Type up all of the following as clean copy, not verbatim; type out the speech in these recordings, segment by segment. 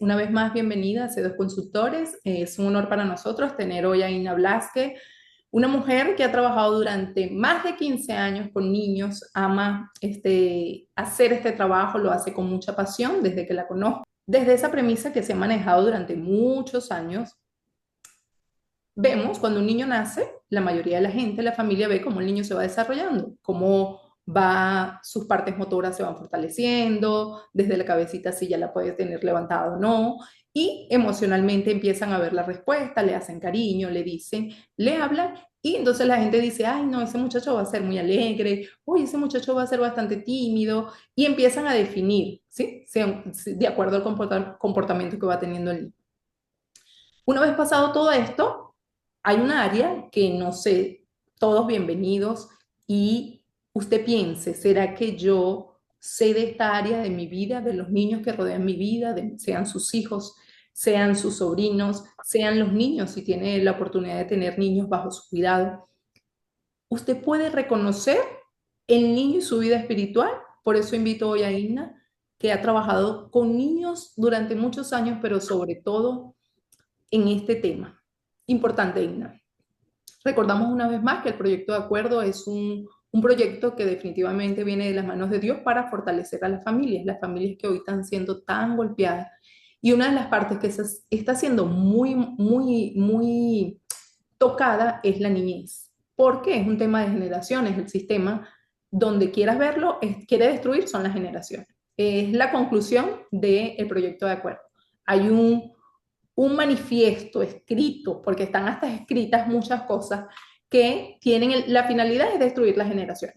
Una vez más, bienvenida a C2 Consultores. Es un honor para nosotros tener hoy a Ina Blasque, una mujer que ha trabajado durante más de 15 años con niños, ama hacer este trabajo, lo hace con mucha pasión desde que la conozco. Desde esa premisa que se ha manejado durante muchos años, vemos cuando un niño nace, la mayoría de la gente, la familia ve cómo el niño se va desarrollando, cómo sus partes motoras se van fortaleciendo, desde la cabecita si ya la puede tener levantada o no, y emocionalmente empiezan a ver la respuesta, le hacen cariño, le dicen, le hablan, y entonces la gente dice, ay, no, ese muchacho va a ser muy alegre, uy, ese muchacho va a ser bastante tímido, y empiezan a definir, ¿sí? De acuerdo al comportamiento que va teniendo el niño. Una vez pasado todo esto, hay un área que no sé, todos bienvenidos y usted piense, ¿será que yo sé de esta área de mi vida, de los niños que rodean mi vida, sean sus hijos, sean sus sobrinos, sean los niños, si tiene la oportunidad de tener niños bajo su cuidado? Usted puede reconocer el niño y su vida espiritual. Por eso invito hoy a Inna, que ha trabajado con niños durante muchos años, pero sobre todo en este tema. Importante, Igna. Recordamos una vez más que el proyecto de acuerdo es un proyecto que definitivamente viene de las manos de Dios para fortalecer a las familias que hoy están siendo tan golpeadas. Y una de las partes que se está siendo muy tocada es la niñez, porque es un tema de generaciones. El sistema, donde quieras verlo, quiere destruir son las generaciones. Es la conclusión del proyecto de acuerdo. Hay un manifiesto escrito, porque están hasta escritas muchas cosas que tienen la finalidad de destruir la generación.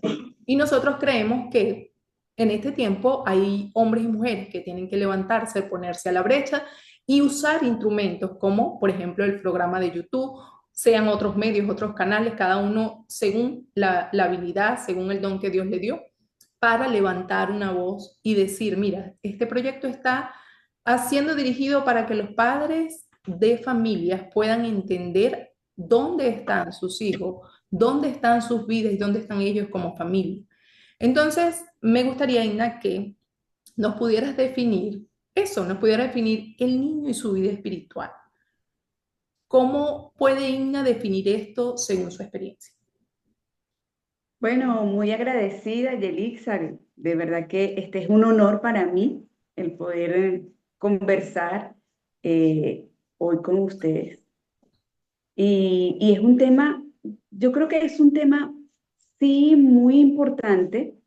Y nosotros creemos que en este tiempo hay hombres y mujeres que tienen que levantarse, ponerse a la brecha y usar instrumentos como, por ejemplo, el programa de YouTube, sean otros medios, otros canales, cada uno según la habilidad, según el don que Dios le dio, para levantar una voz y decir, mira, este proyecto está haciendo dirigido para que los padres de familias puedan entender dónde están sus hijos, dónde están sus vidas y dónde están ellos como familia. Entonces, me gustaría, Ina, que nos pudieras definir eso, nos pudiera definir el niño y su vida espiritual. ¿Cómo puede Inna definir esto según su experiencia? Bueno, muy agradecida, Yelixa. De verdad que este es un honor para mí el poder conversar eh, hoy con ustedes. Y es un tema, yo creo que es un tema, sí, muy importante,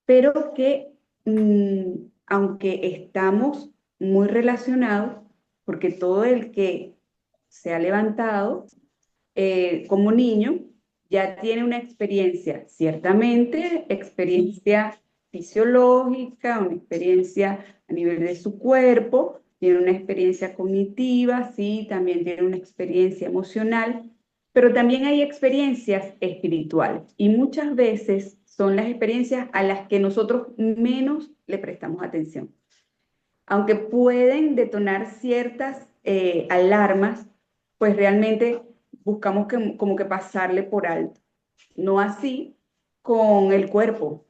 pero que aunque estamos muy relacionados, porque todo el que se ha levantado como niño ya tiene una experiencia, ciertamente experiencia fisiológica, una experiencia a nivel de su cuerpo, tiene una experiencia cognitiva, sí, también tiene una experiencia emocional, pero también hay experiencias espirituales y muchas veces son las experiencias a las que nosotros menos le prestamos atención. Aunque pueden detonar ciertas alarmas, pues realmente buscamos como que pasarle por alto. No así con el cuerpo.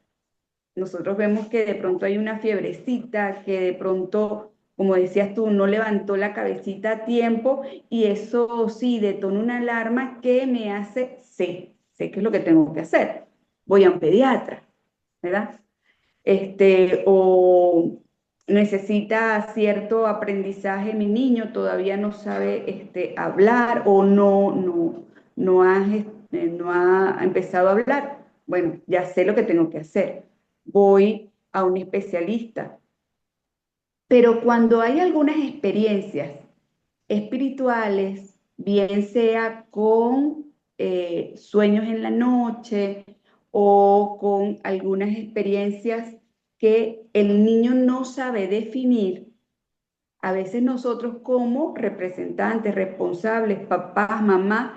Nosotros vemos que de pronto hay una fiebrecita, que de pronto, como decías tú, no levantó la cabecita a tiempo y eso sí detona una alarma que me hace, sé qué es lo que tengo que hacer. Voy a un pediatra, ¿verdad? O necesita cierto aprendizaje, mi niño todavía no sabe hablar o no ha empezado a hablar. Bueno, ya sé lo que tengo que hacer. Voy a un especialista. Pero cuando hay algunas experiencias espirituales, bien sea con sueños en la noche o con algunas experiencias que el niño no sabe definir, a veces nosotros como representantes, responsables, papás, mamás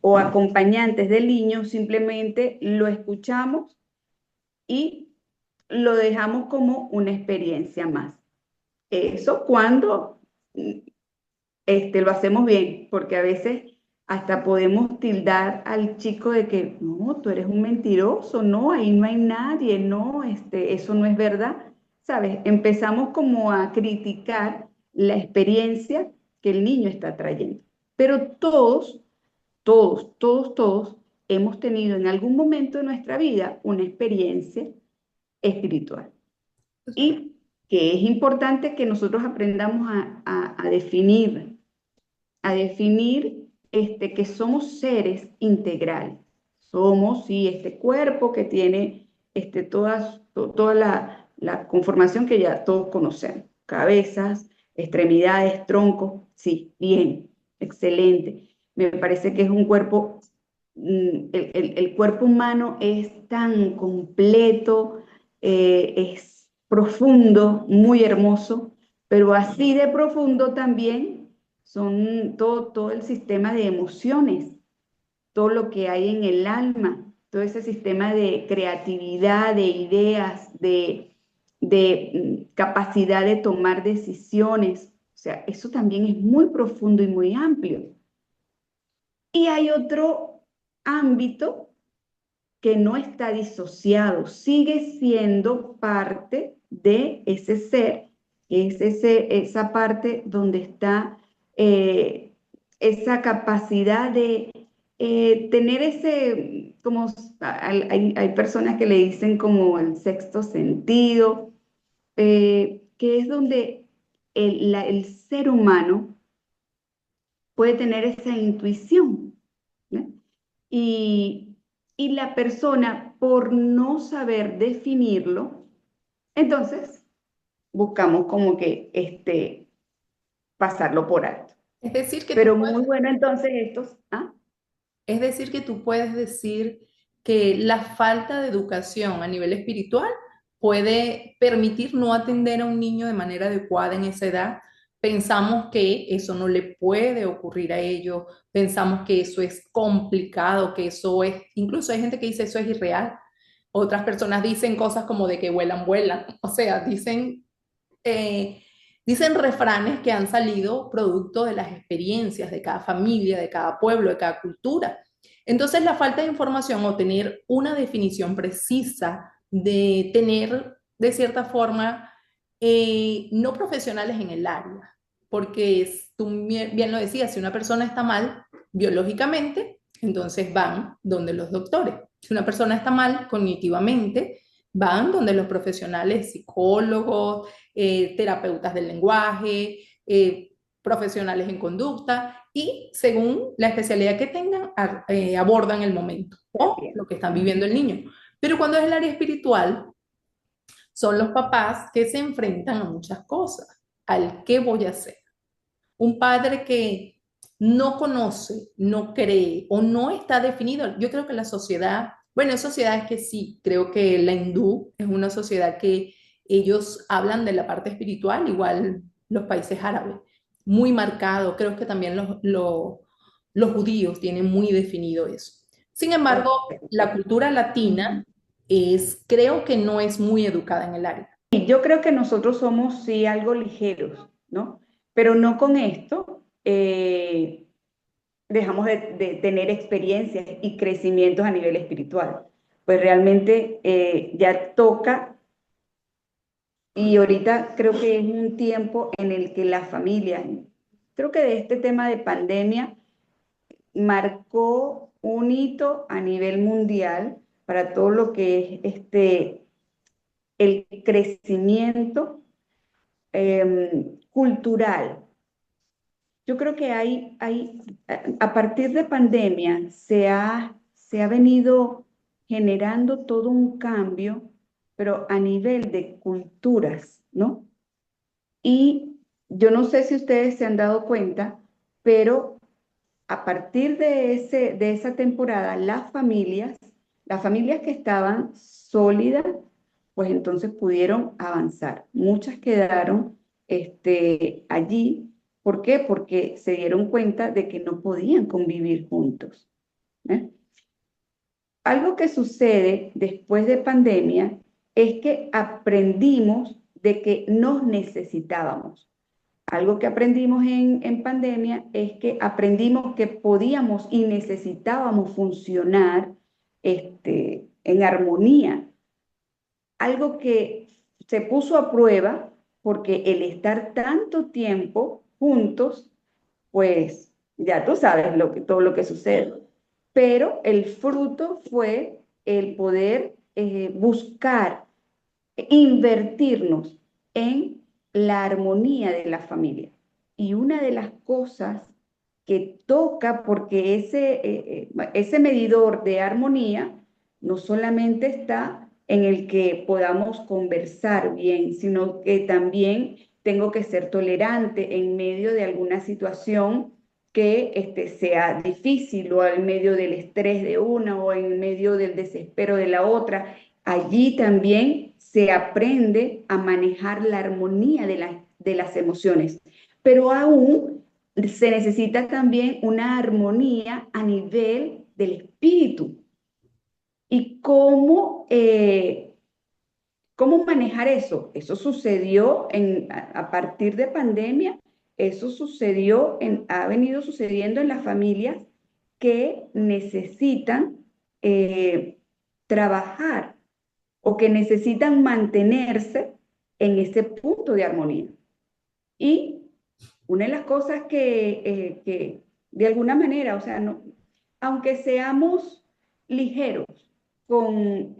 o acompañantes del niño, simplemente lo escuchamos y lo dejamos como una experiencia más. Eso cuando lo hacemos bien, porque a veces hasta podemos tildar al chico de que, no, tú eres un mentiroso, no, ahí no hay nadie, no, eso no es verdad. ¿sabes? Empezamos como a criticar la experiencia que el niño está trayendo. Pero todos hemos tenido en algún momento de nuestra vida una experiencia espiritual. Y que es importante que nosotros aprendamos a definir que somos seres integrales. Somos, sí, este cuerpo que tiene toda la conformación que ya todos conocemos. Cabezas, extremidades, troncos, sí, bien, excelente. Me parece que es un cuerpo, el cuerpo humano es tan completo, es profundo, muy hermoso, pero así de profundo también son todo el sistema de emociones, todo lo que hay en el alma, todo ese sistema de creatividad, de ideas, de capacidad de tomar decisiones. O sea, eso también es muy profundo y muy amplio. Y hay otro ámbito que no está disociado, sigue siendo parte de ese ser, es esa parte donde está esa capacidad de tener como hay personas que le dicen como el sexto sentido, que es donde el ser humano puede tener esa intuición, ¿no? Y, y la persona, por no saber definirlo, entonces buscamos como que pasarlo por alto. Es decir, que tú Pero puedes muy bueno entonces estos, ¿ah? Es decir, que tú puedes decir que la falta de educación a nivel espiritual puede permitir no atender a un niño de manera adecuada en esa edad. Pensamos que eso no le puede ocurrir a ellos, pensamos que eso es complicado, que eso es, incluso hay gente que dice eso es irreal. Otras personas dicen cosas como de que vuelan, vuelan. O sea, eh, dicen refranes que han salido producto de las experiencias de cada familia, de cada pueblo, de cada cultura. Entonces, la falta de información o tener una definición precisa de tener, de cierta forma, no profesionales en el área, porque tú bien lo decías, si una persona está mal biológicamente, entonces van donde los doctores. Si una persona está mal cognitivamente, van donde los profesionales, psicólogos, terapeutas del lenguaje, profesionales en conducta y según la especialidad que tengan, abordan el momento o Bien. lo que están viviendo el niño. Pero cuando es el área espiritual, son los papás que se enfrentan a muchas cosas, al qué voy a hacer. Un padre que no conoce, no cree o no está definido. Yo creo que la sociedad, bueno, hay sociedades que sí, creo que la hindú es una sociedad que ellos hablan de la parte espiritual, igual los países árabes, muy marcado. Creo que también los judíos tienen muy definido eso. Sin embargo, la cultura latina creo que no es muy educada en el área. Y yo creo que nosotros somos sí algo ligeros, ¿no? Pero no con esto dejamos de tener experiencias y crecimientos a nivel espiritual. Pues realmente ya toca. Y ahorita creo que es un tiempo en el que la familia, creo que de este tema de pandemia, marcó un hito a nivel mundial para todo lo que es el crecimiento cultural. Yo creo que a partir de pandemia se ha venido generando todo un cambio, pero a nivel de culturas, ¿no? Y yo no sé si ustedes se han dado cuenta, pero a partir de esa temporada, las familias que estaban sólidas, pues entonces pudieron avanzar. Muchas quedaron allí. ¿Por qué? Porque se dieron cuenta de que no podían convivir juntos. ¿Eh? Algo que sucede después de pandemia es que aprendimos de que nos necesitábamos. Algo que aprendimos en pandemia es que aprendimos que podíamos y necesitábamos funcionar en armonía. Algo que se puso a prueba porque el estar tanto tiempo juntos, pues ya tú sabes todo lo que sucede. Pero el fruto fue el poder buscar, invertirnos en la armonía de la familia. Y una de las cosas que toca, porque ese medidor de armonía no solamente está en el que podamos conversar bien, sino que también tengo que ser tolerante en medio de alguna situación que sea difícil o en medio del estrés de una o en medio del desespero de la otra. Allí también se aprende a manejar la armonía de las emociones, pero aún se necesita también una armonía a nivel del espíritu. ¿Y cómo manejar eso? Eso sucedió a partir de pandemia, eso ha venido sucediendo en las familias que necesitan trabajar o que necesitan mantenerse en ese punto de armonía. Y una de las cosas que de alguna manera, o sea, no, aunque seamos ligeros con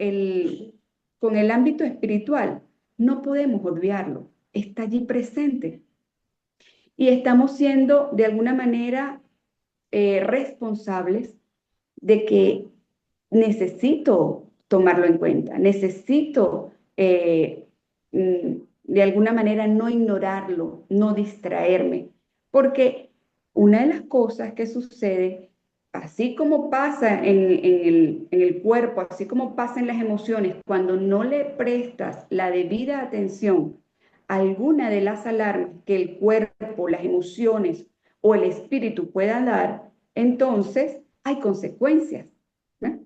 con el ámbito espiritual, no podemos olvidarlo, está allí presente. Y estamos siendo de alguna manera responsables de que necesito tomarlo en cuenta, necesito de alguna manera no ignorarlo, no distraerme, porque una de las cosas que sucede, así como pasa en el cuerpo, así como pasa en las emociones, cuando no le prestas la debida atención a alguna de las alarmas que el cuerpo, las emociones o el espíritu puedan dar, entonces hay consecuencias, ¿no?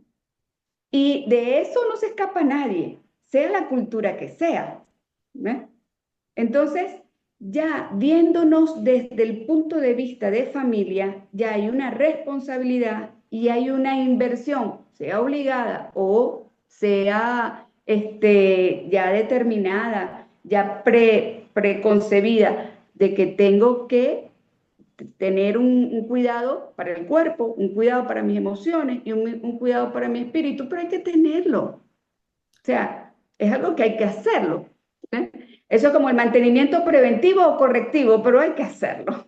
Y de eso no se escapa nadie, sea la cultura que sea, ¿no? Entonces, ya viéndonos desde el punto de vista de familia, ya hay una responsabilidad y hay una inversión, sea obligada o sea ya determinada, ya preconcebida, de que tengo que tener un cuidado para el cuerpo, un cuidado para mis emociones y un cuidado para mi espíritu, pero hay que tenerlo. O sea, es algo que hay que hacerlo. ¿Eh? Eso es como el mantenimiento preventivo o correctivo, pero hay que hacerlo.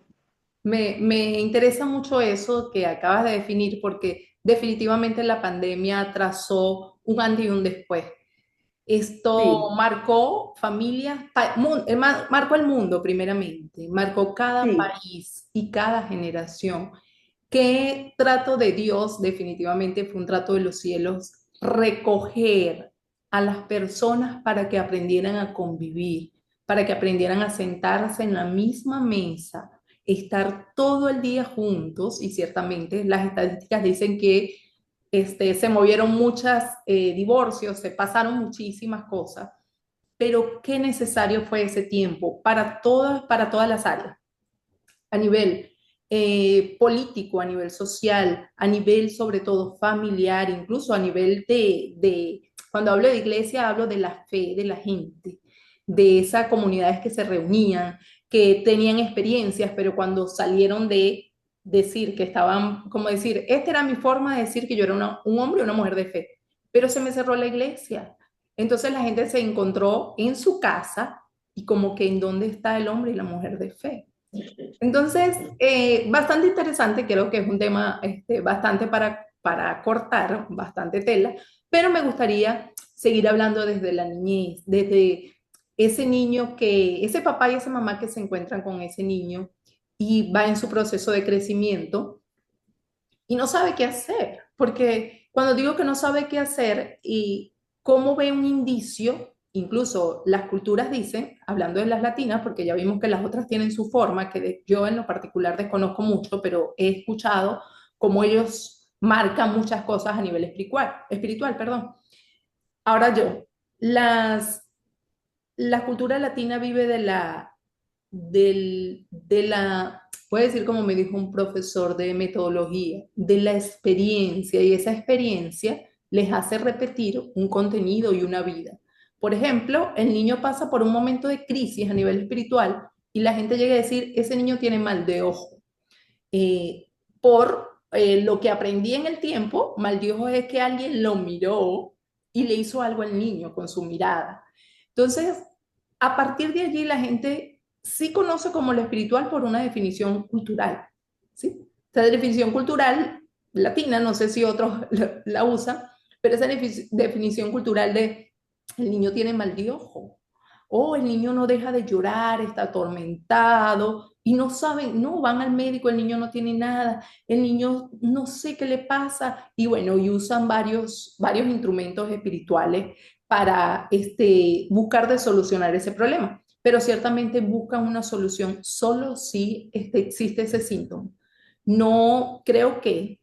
Me interesa mucho eso que acabas de definir porque definitivamente la pandemia trazó un antes y un después. Esto Sí, marcó familias, marcó el mundo primeramente, marcó cada sí, país y cada generación. Qué trato de Dios definitivamente fue un trato de los cielos, recoger a las personas para que aprendieran a convivir, para que aprendieran a sentarse en la misma mesa, estar todo el día juntos y ciertamente las estadísticas dicen que se movieron muchos divorcios, se pasaron muchísimas cosas, pero qué necesario fue ese tiempo para todas las áreas a nivel político, a nivel social, a nivel sobre todo familiar, incluso a nivel cuando hablo de iglesia, hablo de la fe de la gente, de esas comunidades que se reunían, que tenían experiencias, pero cuando salieron de decir que estaban, como decir, esta era mi forma de decir que yo era un hombre y una mujer de fe, pero se me cerró la iglesia. Entonces la gente se encontró en su casa y como que en dónde está el hombre y la mujer de fe. Entonces, bastante interesante, creo que es un tema bastante para cortar, bastante tela, pero me gustaría seguir hablando desde la niñez, desde ese niño ese papá y esa mamá que se encuentran con ese niño y va en su proceso de crecimiento y no sabe qué hacer, porque cuando digo que no sabe qué hacer y cómo ve un indicio, incluso las culturas dicen, hablando de las latinas, porque ya vimos que las otras tienen su forma, yo en lo particular desconozco mucho, pero he escuchado cómo ellos marcan muchas cosas a nivel espiritual, perdón. Ahora yo, la cultura latina vive puede decir como me dijo un profesor de metodología, de la experiencia, y esa experiencia les hace repetir un contenido y una vida. Por ejemplo, el niño pasa por un momento de crisis a nivel espiritual y la gente llega a decir, ese niño tiene mal de ojo. Por lo que aprendí en el tiempo, mal de ojo es que alguien lo miró y le hizo algo al niño con su mirada. Entonces, a partir de allí la gente sí conoce como lo espiritual por una definición cultural, ¿sí? Esa definición cultural latina, no sé si otros la usan, pero esa definición cultural de el niño tiene mal de ojo, o el niño no deja de llorar, está atormentado y no saben, no van al médico, el niño no tiene nada, el niño no sé qué le pasa y bueno, y usan varios instrumentos espirituales para buscar de solucionar ese problema, pero ciertamente buscan una solución solo si existe ese síntoma. No creo que,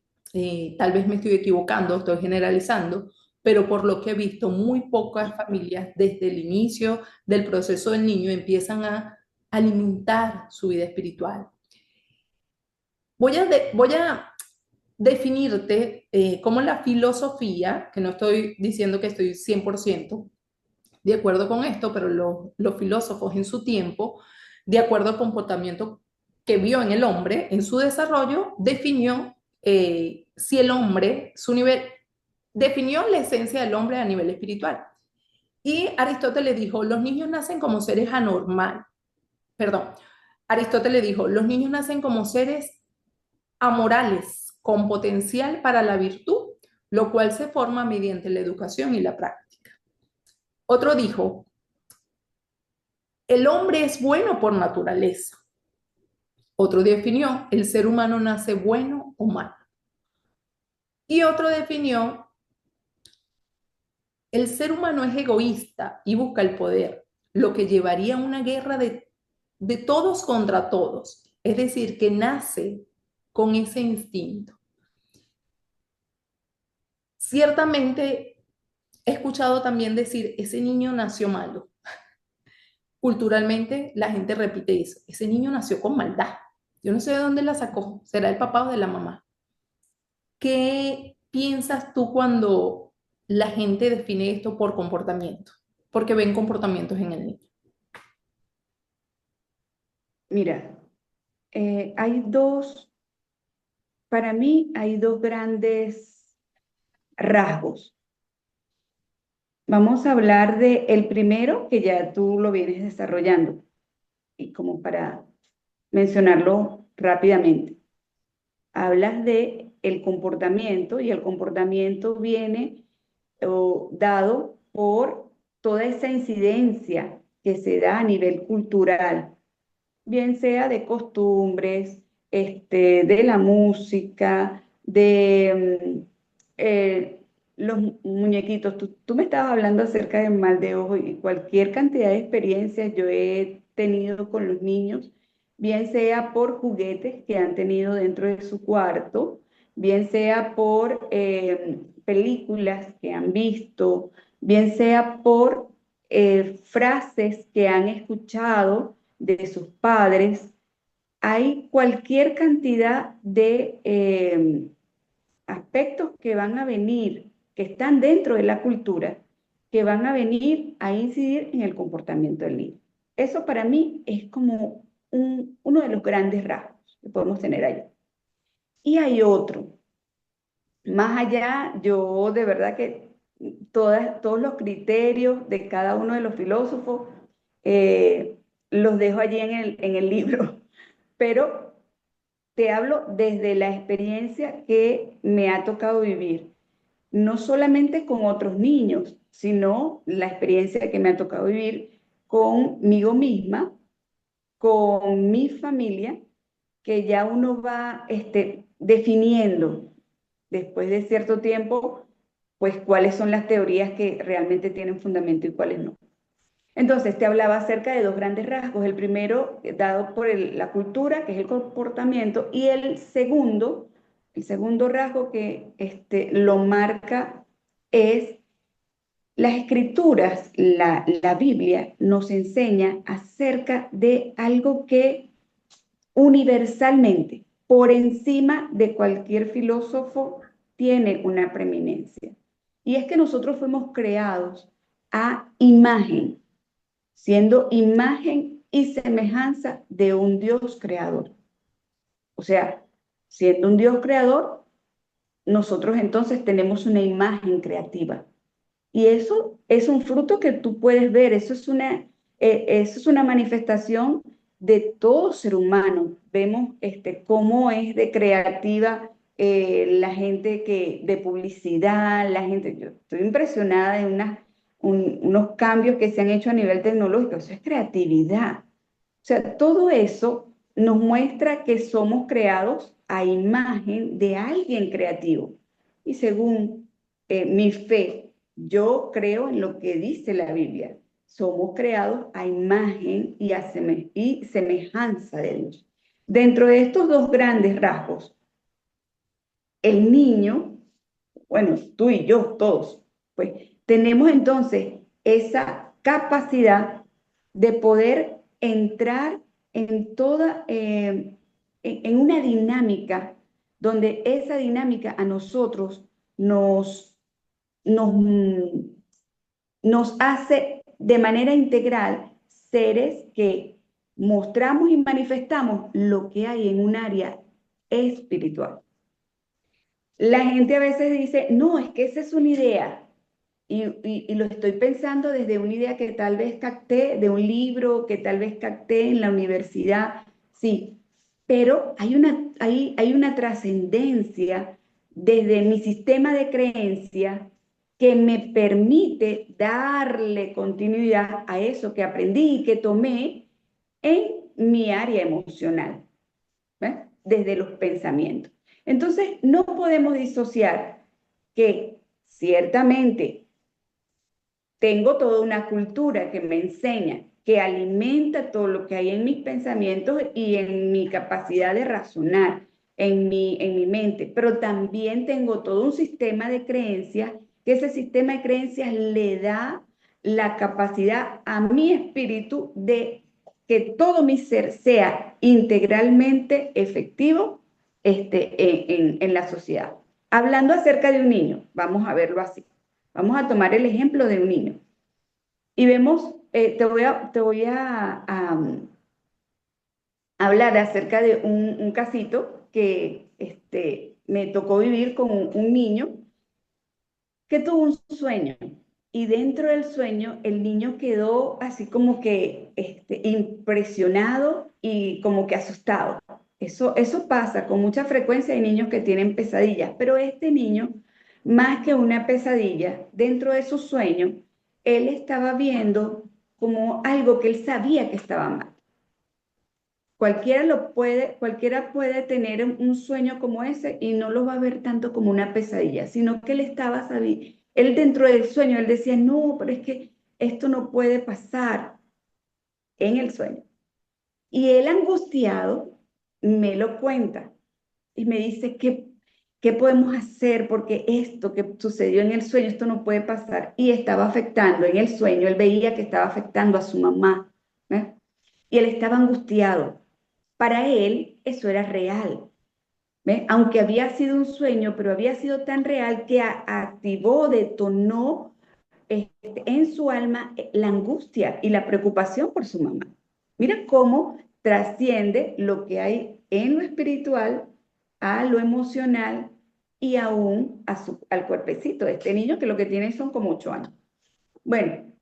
tal vez me estoy equivocando, estoy generalizando, pero por lo que he visto, muy pocas familias desde el inicio del proceso del niño empiezan a alimentar su vida espiritual. Voy a definirte cómo la filosofía, que no estoy diciendo que estoy 100% de acuerdo con esto, pero los filósofos en su tiempo, de acuerdo al comportamiento que vio en el hombre, en su desarrollo, definió si el hombre, su nivel, definió la esencia del hombre a nivel espiritual. Y Aristóteles dijo, los niños nacen como seres anormal. Perdón, Aristóteles dijo, los niños nacen como seres amorales, con potencial para la virtud, lo cual se forma mediante la educación y la práctica. Otro dijo, el hombre es bueno por naturaleza. Otro definió, el ser humano nace bueno o malo. Y otro definió, el ser humano es egoísta y busca el poder, lo que llevaría a una guerra de todos contra todos. Es decir, que nace con ese instinto. Ciertamente he escuchado también decir, ese niño nació malo. Culturalmente la gente repite eso, ese niño nació con maldad. Yo no sé de dónde la sacó, será el papá o de la mamá. ¿Qué piensas tú cuando la gente define esto por comportamiento? Porque ven comportamientos en el niño. Mira, hay dos, para mí hay dos grandes rasgos. Vamos a hablar de el primero, que ya tú lo vienes desarrollando, y como para mencionarlo rápidamente. Hablas de el comportamiento y el comportamiento viene dado por toda esa incidencia que se da a nivel cultural, bien sea de costumbres, de la música, de los muñequitos. Tú me estabas hablando acerca del mal de ojo y cualquier cantidad de experiencias yo he tenido con los niños, bien sea por juguetes que han tenido dentro de su cuarto, bien sea por películas que han visto, bien sea por frases que han escuchado de sus padres. Hay cualquier cantidad de aspectos que van a venir, que están dentro de la cultura, que van a venir a incidir en el comportamiento del niño. Eso para mí es como uno de los grandes rasgos que podemos tener allá. Y hay otro. Más allá, yo de verdad que todos los criterios de cada uno de los filósofos los dejo allí en el libro, pero te hablo desde la experiencia que me ha tocado vivir, no solamente con otros niños, sino la experiencia que me ha tocado vivir conmigo misma, con mi familia, que ya uno va definiendo después de cierto tiempo, pues cuáles son las teorías que realmente tienen fundamento y cuáles no. Entonces, te hablaba acerca de dos grandes rasgos. El primero, dado por la cultura, que es el comportamiento, y el segundo rasgo que lo marca es las escrituras, la Biblia nos enseña acerca de algo que universalmente, por encima de cualquier filósofo, tiene una preeminencia. Y es que nosotros fuimos creados a imagen, siendo imagen y semejanza de un Dios creador. O sea, siendo un Dios creador, nosotros entonces tenemos una imagen creativa. Y eso es un fruto que tú puedes ver, eso es una manifestación de todo ser humano. Vemos cómo es de creativa la gente de publicidad, la gente, yo estoy impresionada de unos cambios que se han hecho a nivel tecnológico, eso es creatividad. O sea, todo eso nos muestra que somos creados a imagen de alguien creativo. Y según mi fe, yo creo en lo que dice la Biblia. Somos creados a imagen y semejanza de Dios. Dentro de estos dos grandes rasgos, el niño, bueno, tú y yo, todos, pues tenemos entonces esa capacidad de poder entrar en toda, en una dinámica donde esa dinámica a nosotros nos, nos hace de manera integral seres que mostramos y manifestamos lo que hay en un área espiritual. La gente a veces dice, no, es que esa es una idea. Y lo estoy pensando desde una idea que tal vez capté de un libro, que tal vez capté en la universidad. Sí, pero hay una trascendencia desde mi sistema de creencia que me permite darle continuidad a eso que aprendí y que tomé en mi área emocional, ¿ves? Desde los pensamientos. Entonces, no podemos disociar que ciertamente tengo toda una cultura que me enseña, que alimenta todo lo que hay en mis pensamientos y en mi capacidad de razonar, en mi mente, pero también tengo todo un sistema de creencias, que ese sistema de creencias le da la capacidad a mi espíritu de que todo mi ser sea integralmente efectivo en la sociedad. Hablando acerca de un niño, vamos a verlo así. Vamos a tomar el ejemplo de un niño. Y vemos, te voy hablar acerca de un casito que me tocó vivir con un niño que tuvo un sueño. Y dentro del sueño, el niño quedó así como que impresionado y como que asustado. Eso pasa con mucha frecuencia. Hay niños que tienen pesadillas, pero este niño, más que una pesadilla, dentro de su sueño, él estaba viendo como algo que él sabía que estaba mal. Cualquiera puede tener un sueño como ese y no lo va a ver tanto como una pesadilla, sino que él estaba sabiendo, él dentro del sueño, él decía, no, pero es que esto no puede pasar en el sueño. Y él angustiado me lo cuenta y me dice, ¿qué podemos hacer? Porque esto que sucedió en el sueño, esto no puede pasar. Y estaba afectando en el sueño, él veía que estaba afectando a su mamá, ¿eh? Y él estaba angustiado. Para él eso era real, ¿ve? Aunque había sido un sueño, pero había sido tan real que activó, detonó en su alma la angustia y la preocupación por su mamá. Mira cómo trasciende lo que hay en lo espiritual a lo emocional y aún al cuerpecito de este niño que lo que tiene son como 8 años. Bueno,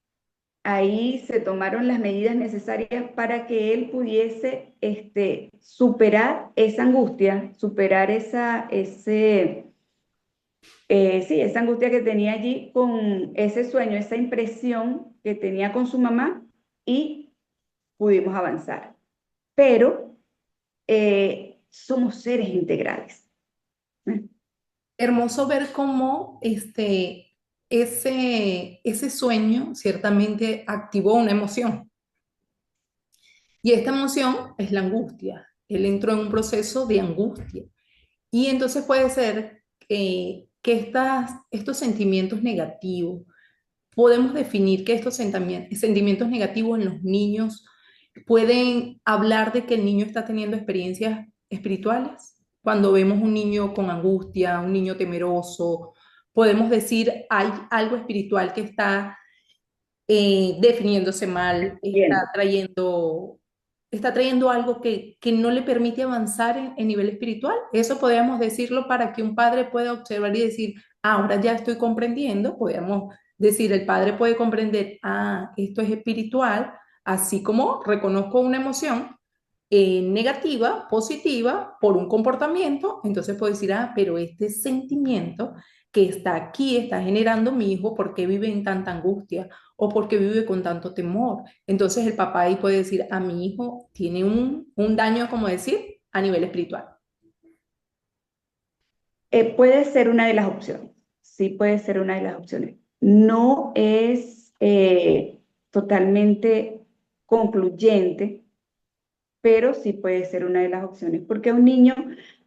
ahí se tomaron las medidas necesarias para que él pudiese superar esa angustia, superar sí, esa angustia que tenía allí con ese sueño, esa impresión que tenía con su mamá y pudimos avanzar. Pero somos seres integrales. Hermoso ver cómo ese sueño ciertamente activó una emoción. Y esta emoción es la angustia. Él entró en un proceso de angustia. Y entonces puede ser que estos sentimientos negativos, podemos definir que estos sentimientos negativos en los niños pueden hablar de que el niño está teniendo experiencias espirituales. Cuando vemos un niño con angustia, un niño temeroso, podemos decir hay algo espiritual que está definiéndose mal, Entiendo. está trayendo algo que no le permite avanzar en nivel espiritual. Eso podríamos decirlo para que un padre pueda observar y decir, "Ah, ahora ya estoy comprendiendo", podríamos decir, el padre puede comprender, ah, esto es espiritual, así como reconozco una emoción negativa, positiva, por un comportamiento, entonces puedo decir, ah, pero este sentimiento que está aquí está generando mi hijo, ¿por qué vive en tanta angustia? ¿O por qué vive con tanto temor? Entonces el papá ahí puede decir, a mi hijo tiene un daño, como decir, a nivel espiritual. Puede ser una de las opciones, sí puede ser una de las opciones. No es totalmente concluyente, pero sí puede ser una de las opciones, porque a un niño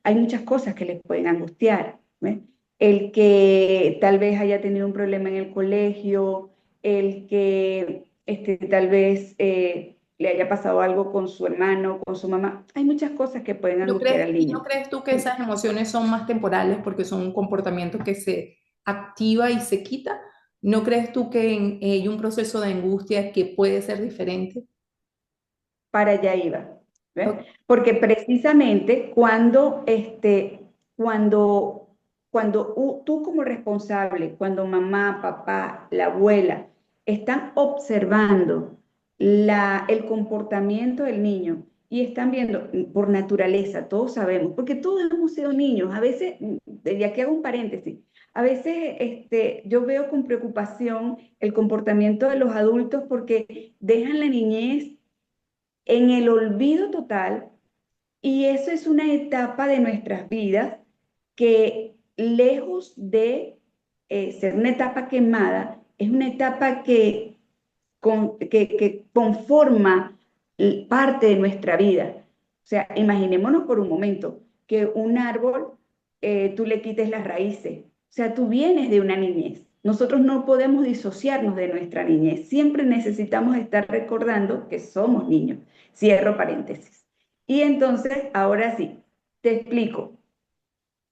hay muchas cosas que le pueden angustiar. ¿Ves? El que tal vez haya tenido un problema en el colegio, el que tal vez le haya pasado algo con su hermano, con su mamá. Hay muchas cosas que pueden angustiar al ¿Y no niño. crees tú que esas emociones son más temporales porque son un comportamiento que se activa y se quita? ¿No crees tú que hay un proceso de angustia que puede ser diferente? Para allá iba. ¿Ves? Ok. Porque precisamente cuando, tú como responsable, cuando mamá, papá, la abuela están observando el comportamiento del niño y están viendo por naturaleza, todos sabemos, porque todos hemos sido niños, a veces, y aquí hago un paréntesis, a veces yo veo con preocupación el comportamiento de los adultos porque dejan la niñez en el olvido total, y eso es una etapa de nuestras vidas que lejos de ser una etapa quemada, es una etapa que conforma parte de nuestra vida. O sea, imaginémonos por un momento que un árbol, tú le quites las raíces. O sea, tú vienes de una niñez. Nosotros no podemos disociarnos de nuestra niñez. Siempre necesitamos estar recordando que somos niños. Cierro paréntesis. Y entonces, ahora sí, te explico.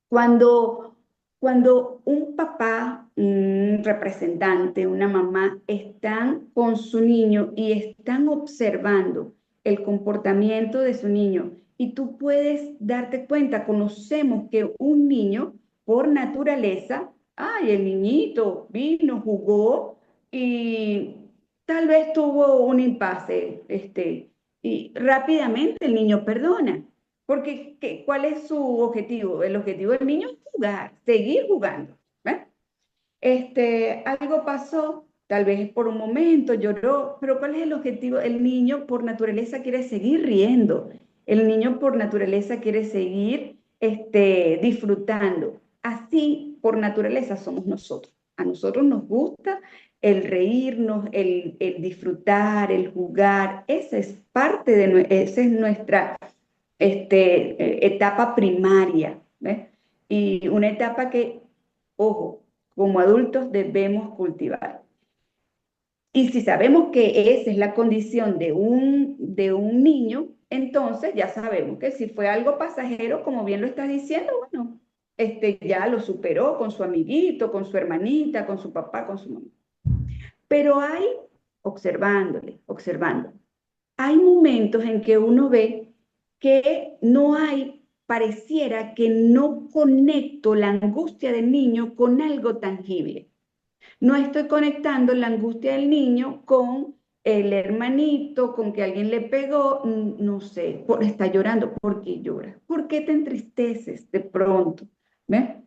Cuando, cuando un papá, un representante, una mamá están con su niño y están observando el comportamiento de su niño, y tú puedes darte cuenta, conocemos que un niño por naturaleza, ay, el niñito vino, jugó y tal vez tuvo un impasse, y rápidamente el niño perdona. Porque, ¿cuál es su objetivo? El objetivo del niño es jugar, seguir jugando. ¿Ves? Algo pasó, tal vez por un momento lloró, pero ¿cuál es el objetivo? El niño por naturaleza quiere seguir riendo. El niño por naturaleza quiere seguir disfrutando. Así, por naturaleza, somos nosotros. A nosotros nos gusta el reírnos, el disfrutar, el jugar. Esa es parte esa es nuestra etapa primaria, ¿ves? Y una etapa que, ojo, como adultos debemos cultivar. Y si sabemos que esa es la condición de un niño, entonces ya sabemos que si fue algo pasajero, como bien lo estás diciendo, bueno, ya lo superó con su amiguito, con su hermanita, con su papá, con su mamá. Pero hay, observando, hay momentos en que uno ve que no hay, pareciera que no conecto la angustia del niño con algo tangible. No estoy conectando la angustia del niño con el hermanito, con que alguien le pegó, no sé, está llorando. ¿Por qué llora? ¿Por qué te entristeces de pronto? ¿Ves?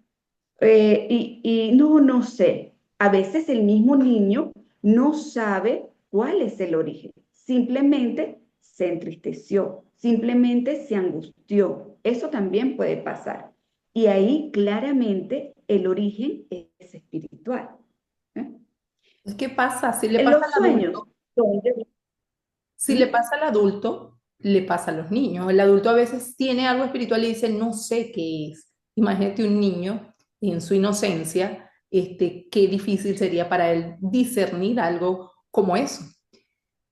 Y no, no sé. A veces el mismo niño no sabe cuál es el origen. Simplemente se entristeció, simplemente se angustió. Eso también puede pasar. Y ahí claramente el origen es espiritual. ¿Eh? Es que pasa, si le En pasa los al sueños, adulto, ¿dónde? si le ¿Mm? pasa al adulto, le pasa a los niños. El adulto a veces tiene algo espiritual y dice, no sé qué es. Imagínate un niño en su inocencia, qué difícil sería para él discernir algo como eso.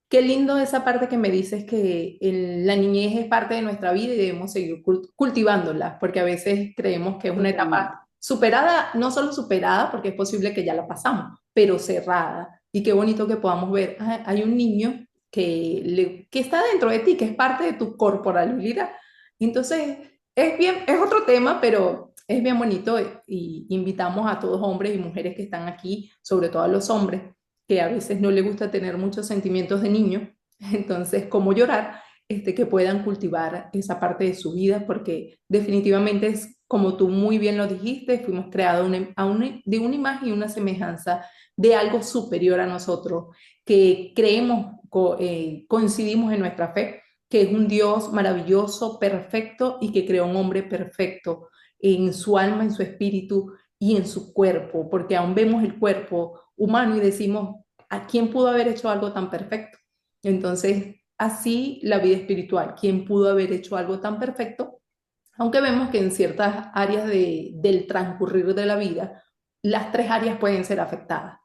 Qué lindo esa parte que me dices que la niñez es parte de nuestra vida y debemos seguir cultivándola, porque a veces creemos que es una etapa Totalmente. superada, no solo superada, porque es posible que ya la pasamos, pero cerrada. Y qué bonito que podamos ver, hay un niño que está dentro de ti, que es parte de tu corporalidad. Entonces, es bien, es otro tema, pero es bien bonito y invitamos a todos hombres y mujeres que están aquí, sobre todo a los hombres, que a veces no les gusta tener muchos sentimientos de niño, entonces, como llorar, que puedan cultivar esa parte de su vida, porque definitivamente es como tú muy bien lo dijiste, fuimos creados de una imagen y una semejanza de algo superior a nosotros, que creemos, coincidimos en nuestra fe, que es un Dios maravilloso, perfecto y que creó un hombre perfecto en su alma, en su espíritu y en su cuerpo, porque aún vemos el cuerpo humano y decimos, ¿a quién pudo haber hecho algo tan perfecto? Entonces, así la vida espiritual, ¿quién pudo haber hecho algo tan perfecto? Aunque vemos que en ciertas áreas del transcurrir de la vida, las tres áreas pueden ser afectadas.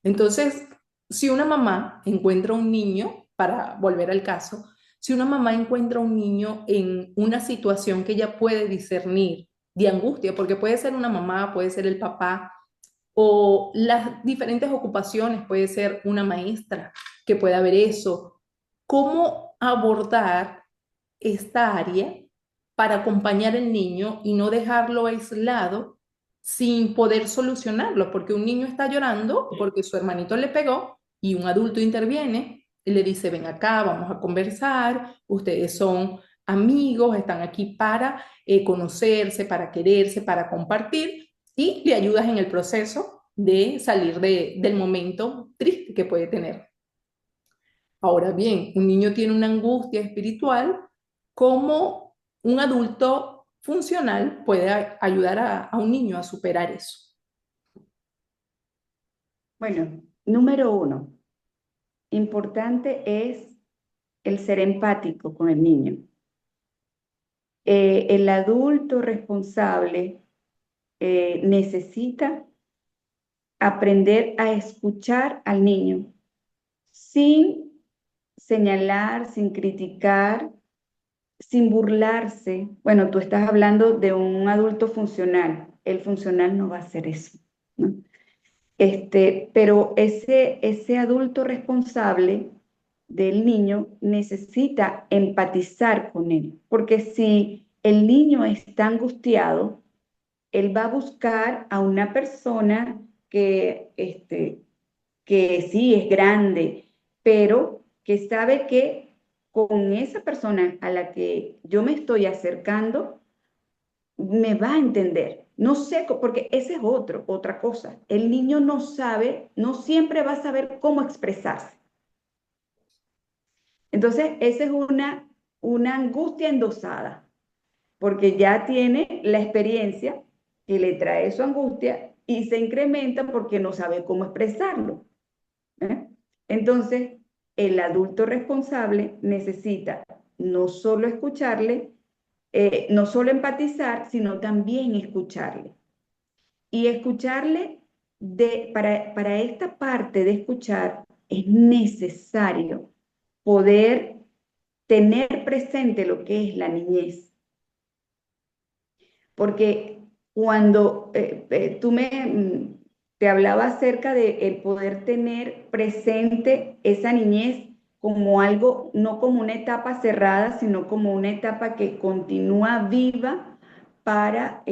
Entonces, si una mamá encuentra un niño, para volver al caso, si una mamá encuentra un niño en una situación que ella puede discernir de angustia, porque puede ser una mamá, puede ser el papá, o las diferentes ocupaciones, puede ser una maestra que pueda ver eso, ¿cómo abordar esta área para acompañar al niño y no dejarlo aislado sin poder solucionarlo? Porque un niño está llorando porque su hermanito le pegó y un adulto interviene y le dice, ven acá, vamos a conversar, ustedes son amigos, están aquí para conocerse, para quererse, para compartir y le ayudas en el proceso de salir del momento triste que puede tener. Ahora bien, un niño tiene una angustia espiritual, ¿cómo un adulto funcional puede ayudar a un niño a superar eso? Bueno, número uno, importante es el ser empático con el niño. El adulto responsable necesita aprender a escuchar al niño sin señalar, sin criticar, sin burlarse. Bueno, tú estás hablando de un adulto funcional. El funcional no va a hacer eso, ¿no? Pero ese adulto responsable del niño necesita empatizar con él, porque si el niño está angustiado, él va a buscar a una persona que sí es grande, pero que sabe que con esa persona a la que yo me estoy acercando, me va a entender. No sé, porque ese es otra cosa. El niño no sabe, no siempre va a saber cómo expresarse. Entonces, esa es una angustia endosada, porque ya tiene la experiencia que le trae su angustia y se incrementa porque no sabe cómo expresarlo. ¿Eh? Entonces, el adulto responsable necesita no solo escucharle, no solo empatizar, sino también escucharle. Y escucharle, para esta parte de escuchar, es necesario poder tener presente lo que es la niñez. Porque cuando te hablaba acerca de el poder tener presente esa niñez como algo, no como una etapa cerrada, sino como una etapa que continúa viva para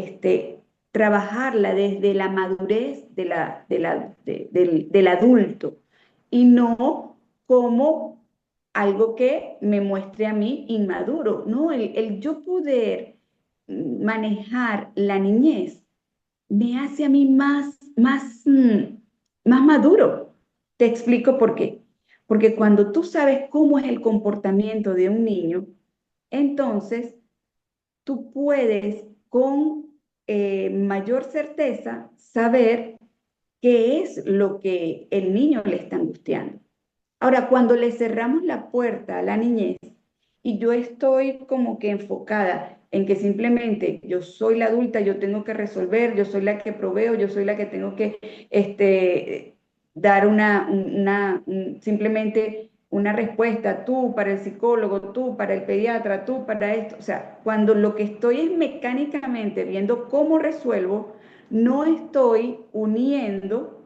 trabajarla desde la madurez del adulto y no como algo que me muestre a mí inmaduro. No, el yo poder manejar la niñez me hace a mí más maduro. Te explico por qué. Porque cuando tú sabes cómo es el comportamiento de un niño, entonces tú puedes con mayor certeza saber qué es lo que el niño le está angustiando. Ahora, cuando le cerramos la puerta a la niñez y yo estoy como que enfocada en que simplemente yo soy la adulta, yo tengo que resolver, yo soy la que proveo, yo soy la que tengo que dar simplemente una respuesta, tú para el psicólogo, tú para el pediatra, tú para esto. O sea, cuando lo que estoy es mecánicamente viendo cómo resuelvo, no estoy uniendo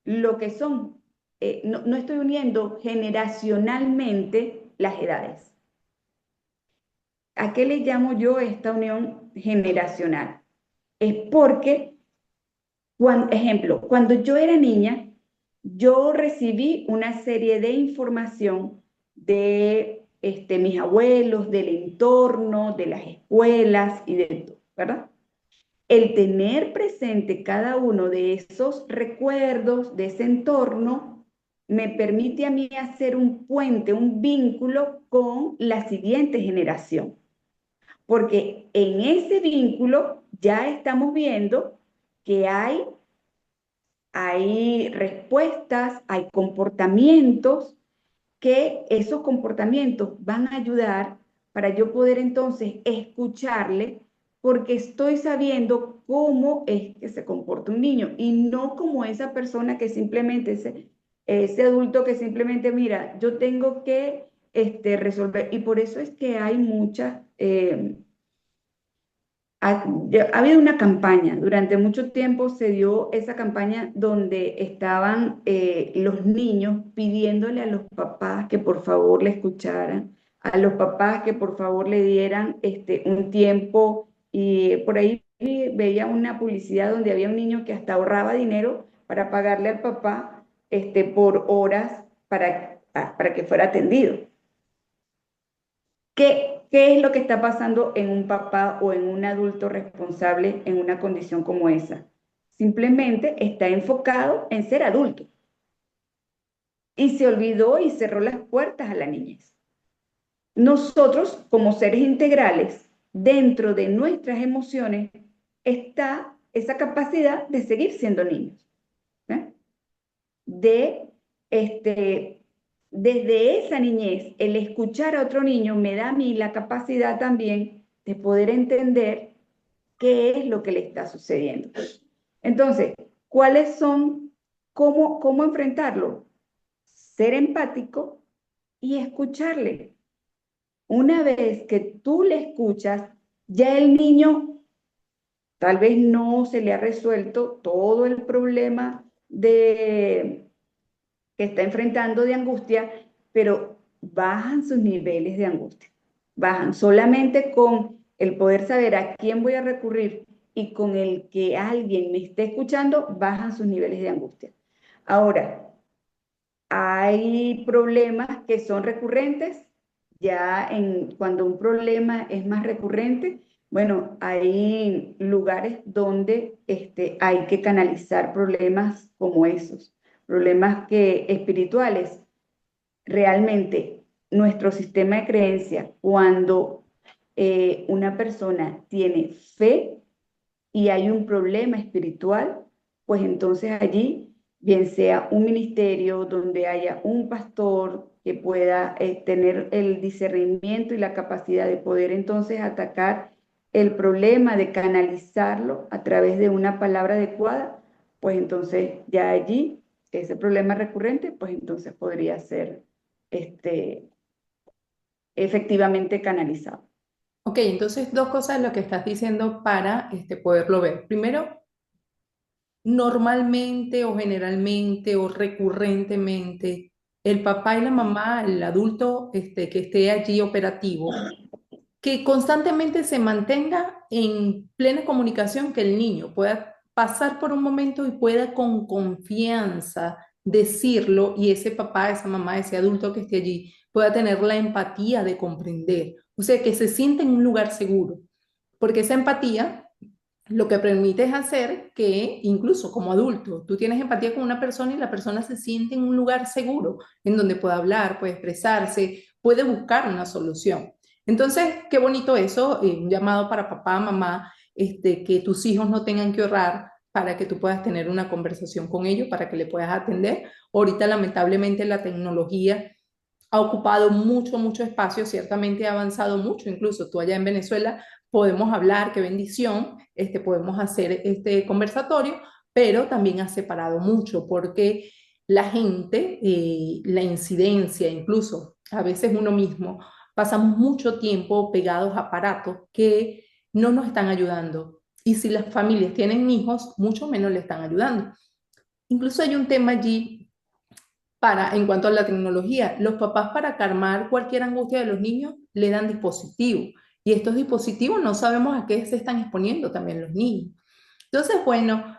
lo que son. no estoy uniendo generacionalmente las edades. ¿A qué le llamo yo esta unión generacional? Es porque, ejemplo, cuando yo era niña, yo recibí una serie de información de mis abuelos, del entorno, de las escuelas y de todo, ¿verdad? El tener presente cada uno de esos recuerdos, de ese entorno, me permite a mí hacer un puente, un vínculo con la siguiente generación. Porque en ese vínculo ya estamos viendo que hay respuestas, hay comportamientos, que esos comportamientos van a ayudar para yo poder entonces escucharle, porque estoy sabiendo cómo es que se comporta un niño y no como esa persona que simplemente, ese adulto que simplemente, mira, yo tengo que resolver. Y por eso es que hay muchas... ha habido una campaña, durante mucho tiempo se dio esa campaña donde estaban los niños pidiéndole a los papás que por favor le escucharan, a los papás que por favor le dieran un tiempo, y por ahí veía una publicidad donde había un niño que hasta ahorraba dinero para pagarle al papá por horas para que fuera atendido. ¿Qué es lo que está pasando en un papá o en un adulto responsable en una condición como esa? Simplemente está enfocado en ser adulto y se olvidó y cerró las puertas a la niñez. Nosotros, como seres integrales, dentro de nuestras emociones está esa capacidad de seguir siendo niños, ¿eh? de desde esa niñez, el escuchar a otro niño me da a mí la capacidad también de poder entender qué es lo que le está sucediendo. Entonces, ¿cuáles son, cómo enfrentarlo? Ser empático y escucharle. Una vez que tú le escuchas, ya el niño tal vez no se le ha resuelto todo el problema que está enfrentando de angustia, pero bajan sus niveles de angustia. Bajan solamente con el poder saber a quién voy a recurrir y con el que alguien me esté escuchando, bajan sus niveles de angustia. Ahora, hay problemas que son recurrentes, cuando un problema es más recurrente, bueno, hay lugares donde hay que canalizar problemas como esos, problemas espirituales. Realmente, nuestro sistema de creencia, cuando una persona tiene fe y hay un problema espiritual, pues entonces allí, bien sea un ministerio donde haya un pastor que pueda tener el discernimiento y la capacidad de poder entonces atacar el problema, de canalizarlo a través de una palabra adecuada, pues entonces ya allí ese problema recurrente, pues entonces podría ser este, efectivamente canalizado. Ok, entonces dos cosas de lo que estás diciendo para poderlo ver. Primero, normalmente o generalmente o recurrentemente, el papá y la mamá, el adulto que esté allí operativo, que constantemente se mantenga en plena comunicación, que el niño pueda pasar por un momento y pueda con confianza decirlo y ese papá, esa mamá, ese adulto que esté allí pueda tener la empatía de comprender. O sea, que se sienta en un lugar seguro, porque esa empatía lo que permite es hacer que incluso como adulto tú tienes empatía con una persona y la persona se siente en un lugar seguro en donde puede hablar, puede expresarse, puede buscar una solución. Entonces, qué bonito eso, un llamado para papá, mamá, que tus hijos no tengan que ahorrar para que tú puedas tener una conversación con ellos, para que le puedas atender. Ahorita, lamentablemente, la tecnología ha ocupado mucho, mucho espacio, ciertamente ha avanzado mucho, incluso tú allá en Venezuela podemos hablar, qué bendición, podemos hacer este conversatorio, pero también ha separado mucho porque la gente, la incidencia, incluso a veces uno mismo, pasamos mucho tiempo pegados a aparatos que no nos están ayudando. Y si las familias tienen hijos, mucho menos le están ayudando. Incluso hay un tema allí en cuanto a la tecnología, los papás para calmar cualquier angustia de los niños le dan dispositivos. Y estos dispositivos no sabemos a qué se están exponiendo también los niños. Entonces, bueno,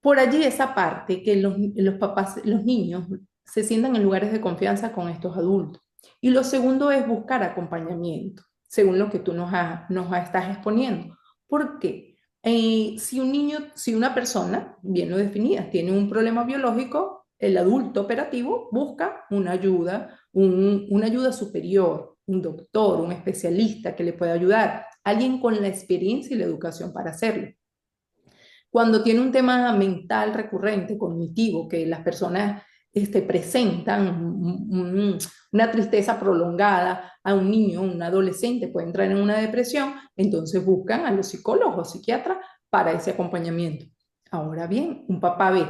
por allí esa parte, que los papás, los niños se sientan en lugares de confianza con estos adultos. Y lo segundo es buscar acompañamiento, según lo que tú estás exponiendo. ¿Por qué? Si un niño, si una persona, bien lo definida, tiene un problema biológico, el adulto operativo busca una ayuda, una ayuda superior, un doctor, un especialista que le pueda ayudar, alguien con la experiencia y la educación para hacerlo. Cuando tiene un tema mental recurrente, cognitivo, que las personas presentan una tristeza prolongada a un niño, un adolescente puede entrar en una depresión, entonces buscan a los psicólogos o psiquiatras para ese acompañamiento. Ahora bien, un papá ve,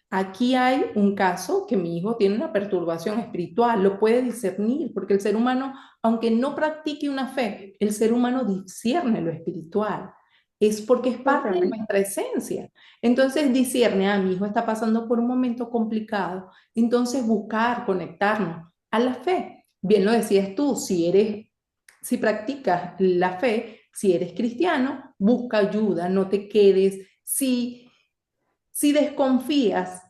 aquí hay un caso que mi hijo tiene una perturbación espiritual, lo puede discernir, porque el ser humano, aunque no practique una fe, el ser humano discierne lo espiritual, es porque es parte de Totalmente. nuestra esencia. Entonces discierne, mi hijo está pasando por un momento complicado, entonces buscar conectarnos a la fe. Bien lo decías tú, si practicas la fe, si eres cristiano, busca ayuda, no te quedes. Si desconfías,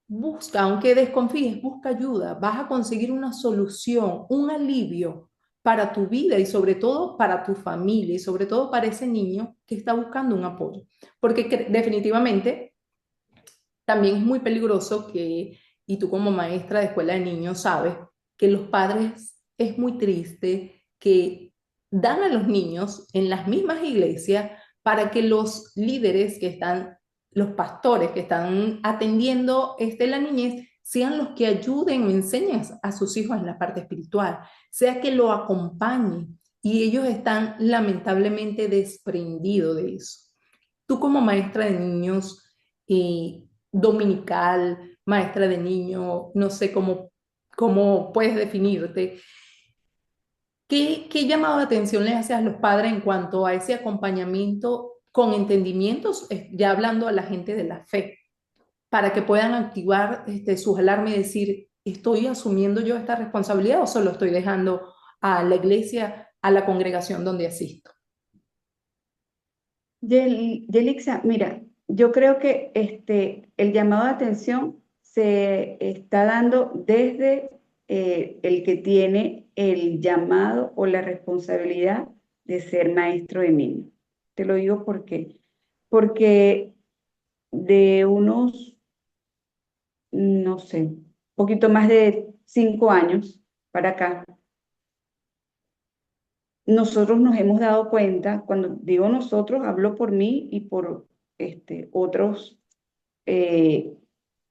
busca, aunque desconfíes, busca ayuda, vas a conseguir una solución, un alivio para tu vida y sobre todo para tu familia y sobre todo para ese niño que está buscando un apoyo. Porque definitivamente también es muy peligroso y tú como maestra de escuela de niños sabes, que los padres es muy triste que dan a los niños en las mismas iglesias para que los líderes que están, los pastores que están atendiendo la niñez, sean los que ayuden o enseñen a sus hijos en la parte espiritual, sea que lo acompañen. Y ellos están lamentablemente desprendidos de eso. Tú como maestra de niños, dominical, maestra de niño, no sé cómo puedes definirte, ¿qué llamado de atención le haces a los padres en cuanto a ese acompañamiento con entendimientos, ya hablando a la gente de la fe, para que puedan activar sus alarmas y decir, ¿estoy asumiendo yo esta responsabilidad o solo estoy dejando a la iglesia, a la congregación donde asisto? Yelixa, mira, yo creo que el llamado de atención se está dando desde el que tiene el llamado o la responsabilidad de ser maestro de niños. Te lo digo porque de unos, no sé, poquito más de 5 años para acá, nosotros nos hemos dado cuenta, cuando digo nosotros, hablo por mí y por otros eh,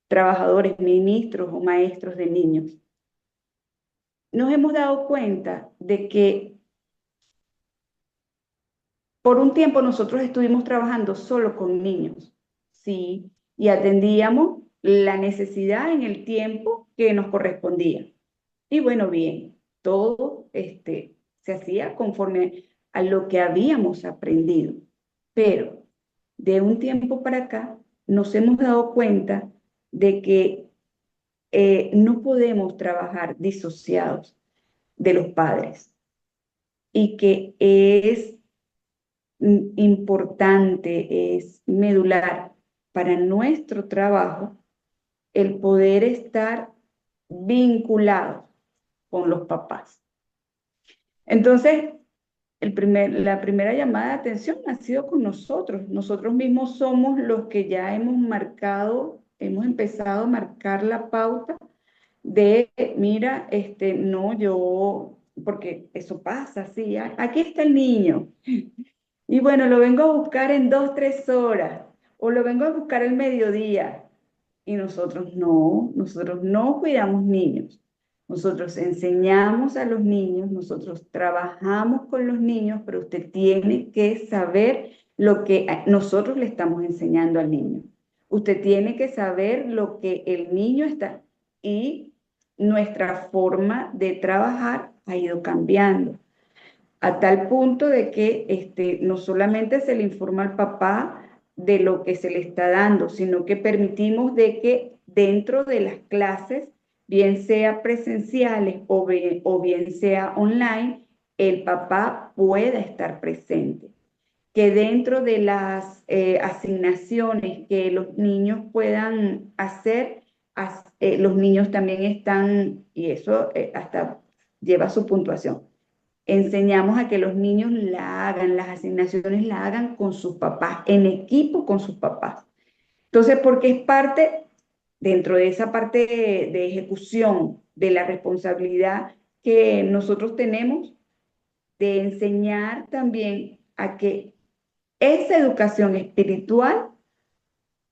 trabajadores, ministros o maestros de niños, nos hemos dado cuenta de que por un tiempo nosotros estuvimos trabajando solo con niños, sí, y atendíamos la necesidad en el tiempo que nos correspondía. Y bueno, bien, todo se hacía conforme a lo que habíamos aprendido. Pero de un tiempo para acá nos hemos dado cuenta de que no podemos trabajar disociados de los padres y que es importante, es medular para nuestro trabajo el poder estar vinculados con los papás. Entonces, la primera llamada de atención ha sido con nosotros. Nosotros mismos somos los que ya hemos marcado, hemos empezado a marcar la pauta de, mira, no, yo, porque eso pasa, sí, aquí está el niño. Y bueno, lo vengo a buscar en 2, 3 horas, o lo vengo a buscar al mediodía. Y nosotros no cuidamos niños. Nosotros enseñamos a los niños, nosotros trabajamos con los niños, pero usted tiene que saber lo que nosotros le estamos enseñando al niño. Usted tiene que saber lo que el niño está y nuestra forma de trabajar ha ido cambiando a tal punto de que no solamente se le informa al papá de lo que se le está dando, sino que permitimos de que dentro de las clases bien sea presenciales o bien sea online, el papá pueda estar presente. Que dentro de las asignaciones que los niños puedan hacer, los niños también están, y eso hasta lleva su puntuación. Enseñamos a que los niños la hagan, las asignaciones la hagan con sus papás, en equipo con sus papás. Entonces, porque es parte, dentro de esa parte de ejecución de la responsabilidad que nosotros tenemos de enseñar también a que esa educación espiritual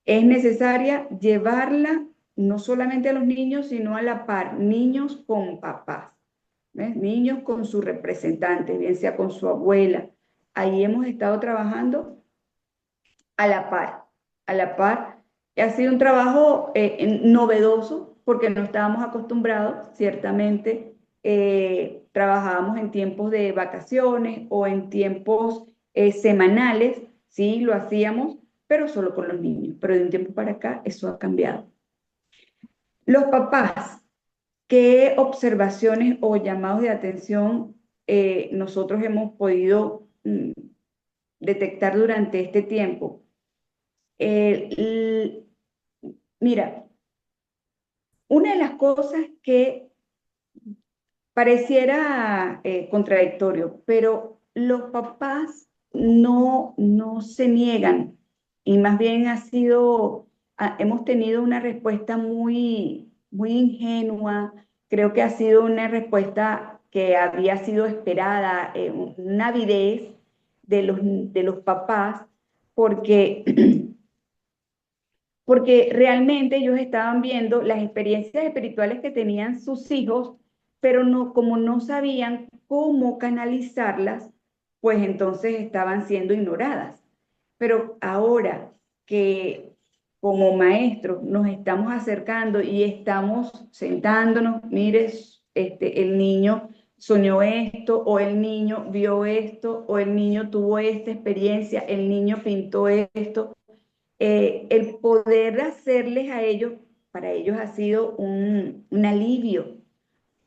es necesaria llevarla no solamente a los niños, sino a la par, niños con papás, ¿ves? Niños con su representante, bien sea con su abuela. Ahí hemos estado trabajando a la par, a la par. Ha sido un trabajo novedoso porque no estábamos acostumbrados, ciertamente. Trabajábamos en tiempos de vacaciones o en tiempos semanales, sí, lo hacíamos, pero solo con los niños. Pero de un tiempo para acá eso ha cambiado. Los papás, ¿qué observaciones o llamados de atención nosotros hemos podido detectar durante este tiempo? Eh, Mira, una de las cosas que pareciera contradictorio, pero los papás no se niegan y más bien hemos tenido una respuesta muy ingenua, creo que ha sido una respuesta que había sido esperada, una avidez de los papás, porque porque realmente ellos estaban viendo las experiencias espirituales que tenían sus hijos, pero no, como no sabían cómo canalizarlas, pues entonces estaban siendo ignoradas. Pero ahora que como maestros nos estamos acercando y estamos sentándonos, mires, el niño soñó esto, o el niño vio esto, o el niño tuvo esta experiencia, el niño pintó esto, el poder hacerles a ellos, para ellos ha sido un alivio.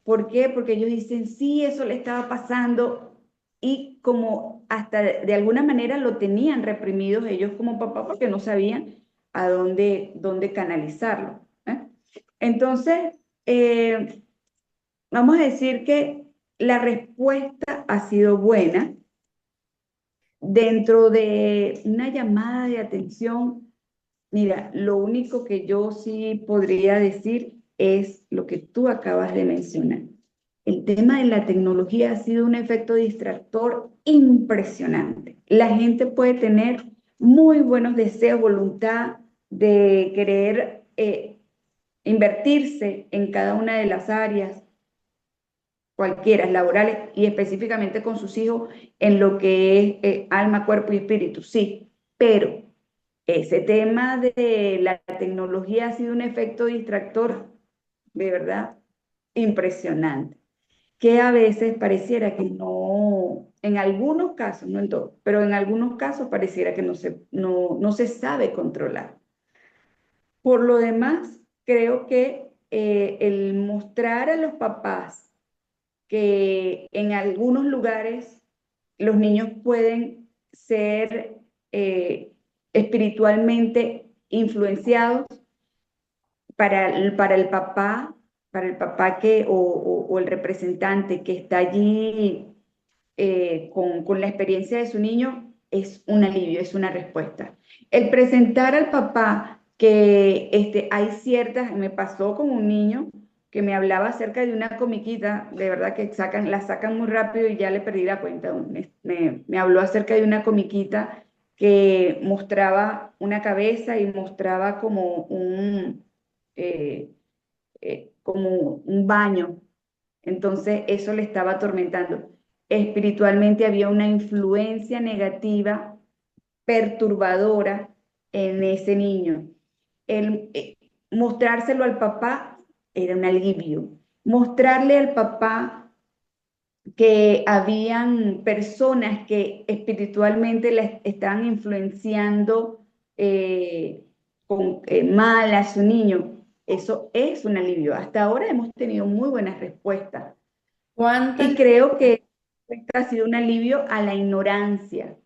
¿Por qué? Porque ellos dicen, sí, eso le estaba pasando y como hasta de alguna manera lo tenían reprimidos ellos como papá porque no sabían dónde canalizarlo. ¿Eh? Entonces, vamos a decir que la respuesta ha sido buena dentro de una llamada de atención. Mira, lo único que yo sí podría decir es lo que tú acabas de mencionar. El tema de la tecnología ha sido un efecto distractor impresionante. La gente puede tener muy buenos deseos, voluntad de querer invertirse en cada una de las áreas, cualquiera, laborales y específicamente con sus hijos en lo que es alma, cuerpo y espíritu, sí, pero ese tema de la tecnología ha sido un efecto distractor, de verdad, impresionante, que a veces pareciera que no, en algunos casos, no en todos, pero en algunos casos pareciera que no se sabe controlar. Por lo demás, creo que el mostrar a los papás que en algunos lugares los niños pueden ser espiritualmente influenciados para el papá o el representante que está allí con la experiencia de su niño, es un alivio, es una respuesta. El presentar al papá que hay ciertas, me pasó con un niño que me hablaba acerca de una comiquita, de verdad que la sacan muy rápido y ya le perdí la cuenta. Me habló acerca de una comiquita que mostraba una cabeza y mostraba eh, como un baño. Entonces eso le estaba atormentando. Espiritualmente había una influencia negativa, perturbadora en ese niño. El, mostrárselo al papá era un alivio. Mostrarle al papá que habían personas que espiritualmente le estaban influenciando mal a su niño, eso es un alivio. Hasta ahora hemos tenido muy buenas respuestas ¿Cuánta y creo que esta ha sido un alivio a la ignorancia.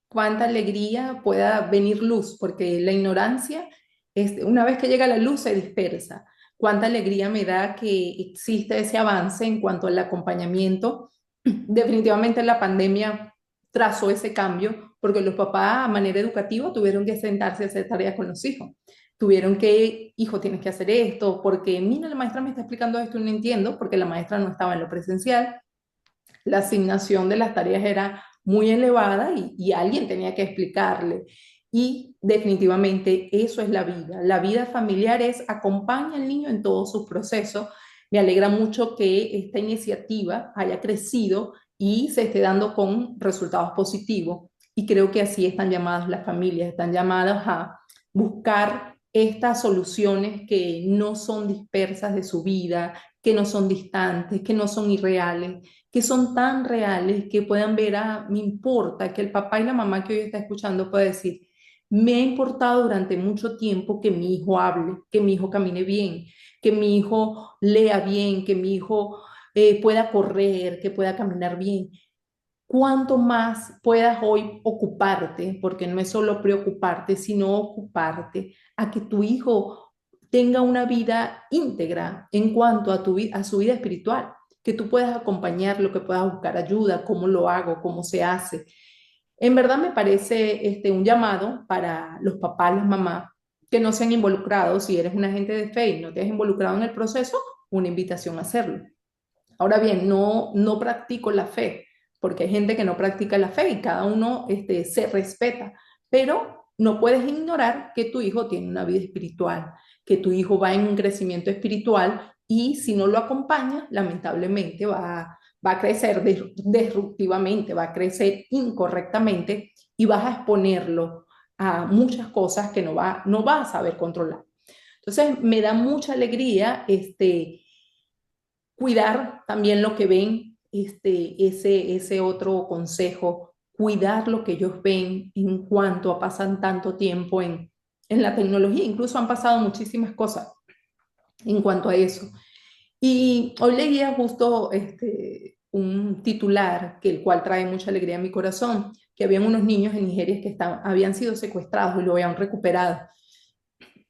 cuánta alegría pueda venir luz, porque la ignorancia, una vez que llega la luz, se dispersa. Cuánta alegría me da que existe ese avance en cuanto al acompañamiento. Definitivamente la pandemia trazó ese cambio, porque los papás a manera educativa tuvieron que sentarse a hacer tareas con los hijos. Tuvieron que, hijo, tienes que hacer esto, porque mira, la maestra me está explicando esto y no entiendo, porque la maestra no estaba en lo presencial, la asignación de las tareas era muy elevada y alguien tenía que explicarle. Y definitivamente eso es la vida. La vida familiar es acompaña al niño en todos sus procesos. Me alegra mucho que esta iniciativa haya crecido y se esté dando con resultados positivos. Y creo que así están llamadas las familias, están llamadas a buscar estas soluciones que no son dispersas de su vida, que no son distantes, que no son irreales, que son tan reales que puedan ver me importa, que el papá y la mamá que hoy está escuchando pueda decir, me ha importado durante mucho tiempo que mi hijo hable, que mi hijo camine bien, que mi hijo lea bien, que mi hijo pueda correr, que pueda caminar bien. Cuanto más puedas hoy ocuparte, porque no es solo preocuparte, sino ocuparte a que tu hijo tenga una vida íntegra en cuanto a, a su vida espiritual, que tú puedas acompañarlo, que puedas buscar ayuda, cómo lo hago, cómo se hace. En verdad me parece un llamado para los papás, las mamás, que no se han involucrado. Si eres un agente de fe y no te has involucrado en el proceso, una invitación a hacerlo. Ahora bien, no practico la fe, porque hay gente que no practica la fe y cada uno se respeta, pero no puedes ignorar que tu hijo tiene una vida espiritual, que tu hijo va en un crecimiento espiritual y si no lo acompañas, lamentablemente va a crecer disruptivamente, va a crecer incorrectamente y vas a exponerlo a muchas cosas que no va a saber controlar. Entonces, me da mucha alegría cuidar también lo que ven, ese otro consejo, cuidar lo que ellos ven en cuanto a pasan tanto tiempo en la tecnología, incluso han pasado muchísimas cosas en cuanto a eso. Y hoy leía justo un titular que el cual trae mucha alegría a mi corazón, que habían unos niños en Nigeria que habían sido secuestrados y lo habían recuperado.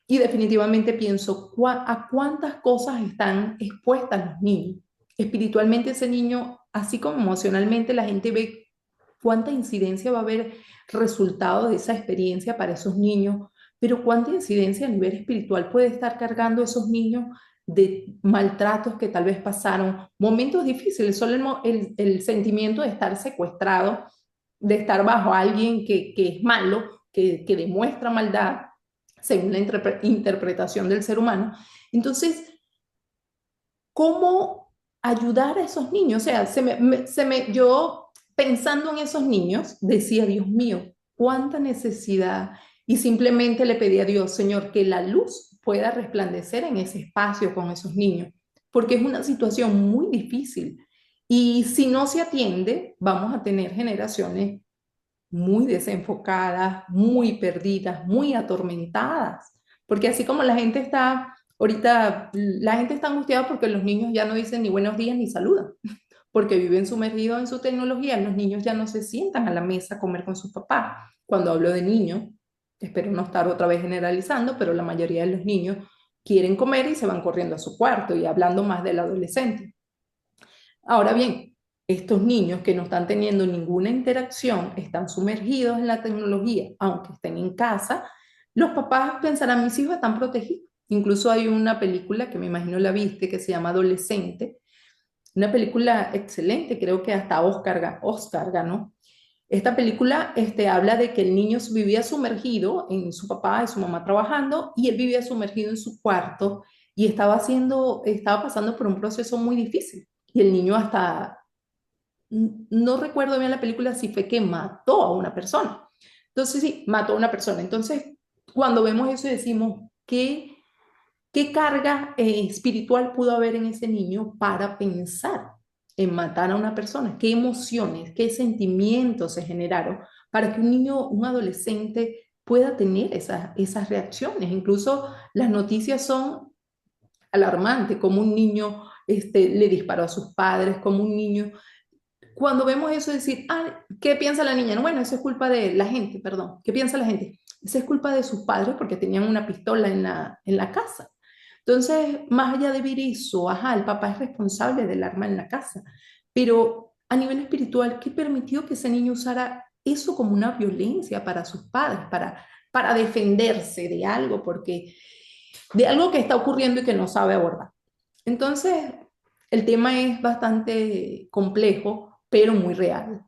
Y definitivamente pienso, ¿a cuántas cosas están expuestas los niños? Espiritualmente ese niño, así como emocionalmente, la gente ve cuánta incidencia va a haber resultado de esa experiencia para esos niños, pero cuánta incidencia a nivel espiritual puede estar cargando esos niños de maltratos que tal vez pasaron, momentos difíciles, solo el sentimiento de estar secuestrado, de estar bajo alguien que es malo, que demuestra maldad según la interpretación del ser humano. Entonces, ¿cómo ayudar a esos niños? O sea, yo pensando en esos niños decía, Dios mío, cuánta necesidad. Y simplemente le pedí a Dios, Señor, que la luz pueda resplandecer en ese espacio con esos niños, porque es una situación muy difícil. Y si no se atiende, vamos a tener generaciones muy desenfocadas, muy perdidas, muy atormentadas. Porque así como la gente está, ahorita la gente está angustiada porque los niños ya no dicen ni buenos días ni saludan, porque viven sumergidos en su tecnología, los niños ya no se sientan a la mesa a comer con sus papás. Cuando hablo de niños, espero no estar otra vez generalizando, pero la mayoría de los niños quieren comer y se van corriendo a su cuarto y hablando más del adolescente. Ahora bien, estos niños que no están teniendo ninguna interacción, están sumergidos en la tecnología, aunque estén en casa, los papás pensarán, mis hijos están protegidos. Incluso hay una película que me imagino la viste, que se llama Adolescente, una película excelente, creo que hasta Oscar ganó. Esta película habla de que el niño vivía sumergido en su papá y su mamá trabajando y él vivía sumergido en su cuarto y estaba pasando por un proceso muy difícil. Y el niño hasta, no recuerdo bien la película si fue que mató a una persona. Entonces sí, mató a una persona. Entonces, cuando vemos eso decimos, ¿qué carga espiritual pudo haber en ese niño para pensar en matar a una persona? ¿Qué emociones, qué sentimientos se generaron para que un niño, un adolescente pueda tener esas reacciones. Incluso las noticias son alarmantes, como un niño le disparó a sus padres, como un niño cuando vemos eso, decir, ah, ¿qué piensa la niña? No, bueno, eso es culpa de la gente, perdón. ¿Qué piensa la gente? Eso es culpa de sus padres porque tenían una pistola en la casa. Entonces, más allá de ver eso, ajá, el papá es responsable del arma en la casa, pero a nivel espiritual, ¿qué permitió que ese niño usara eso como una violencia para sus padres, para defenderse de algo, porque de algo que está ocurriendo y que no sabe abordar? Entonces, el tema es bastante complejo, pero muy real.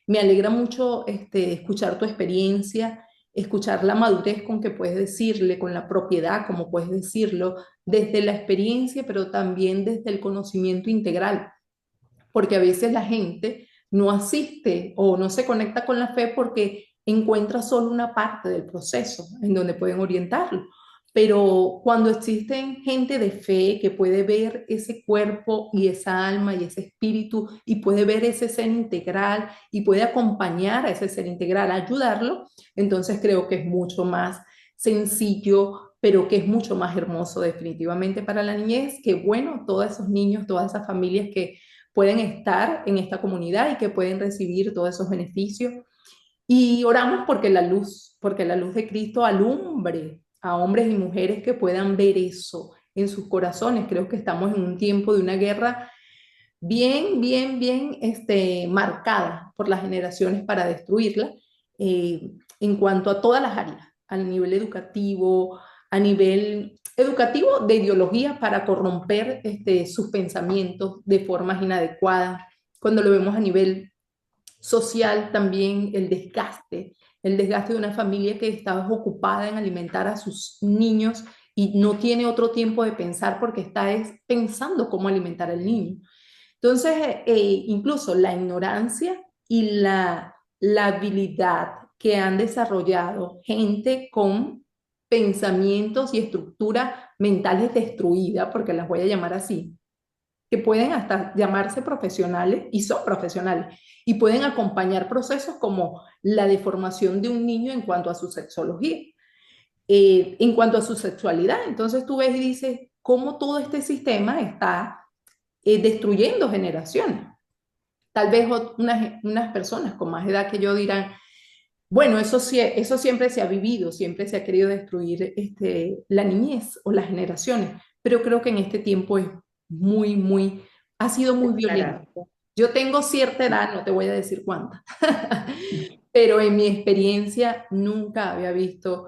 Me alegra mucho escuchar tu experiencia, escuchar la madurez con que puedes decirle, con la propiedad, como puedes decirlo, desde la experiencia, pero también desde el conocimiento integral, porque a veces la gente no asiste o no se conecta con la fe porque encuentra solo una parte del proceso en donde pueden orientarlo. Pero cuando existen gente de fe que puede ver ese cuerpo y esa alma y ese espíritu y puede ver ese ser integral y puede acompañar a ese ser integral, ayudarlo, entonces creo que es mucho más sencillo, pero que es mucho más hermoso definitivamente para la niñez, que bueno, todos esos niños, todas esas familias que pueden estar en esta comunidad y que pueden recibir todos esos beneficios. Y oramos porque la luz de Cristo alumbre a hombres y mujeres que puedan ver eso en sus corazones. Creo que estamos en un tiempo de una guerra bien, marcada por las generaciones para destruirla, en cuanto a todas las áreas, a nivel educativo de ideología para corromper sus pensamientos de formas inadecuadas. Cuando lo vemos a nivel social también el desgaste de una familia que está ocupada en alimentar a sus niños y no tiene otro tiempo de pensar porque está pensando cómo alimentar al niño. Entonces, incluso la ignorancia y la habilidad que han desarrollado gente con pensamientos y estructuras mentales destruidas, porque las voy a llamar así, que pueden hasta llamarse profesionales y son profesionales y pueden acompañar procesos como la deformación de un niño en cuanto a su sexología, en cuanto a su sexualidad. Entonces tú ves y dices cómo todo este sistema está destruyendo generaciones. Tal vez unas personas con más edad que yo dirán, bueno, eso siempre se ha vivido, siempre se ha querido destruir la niñez o las generaciones, pero creo que en este tiempo es ha sido muy Declarar. violento. Yo tengo cierta edad, no te voy a decir cuánta, pero en mi experiencia nunca había visto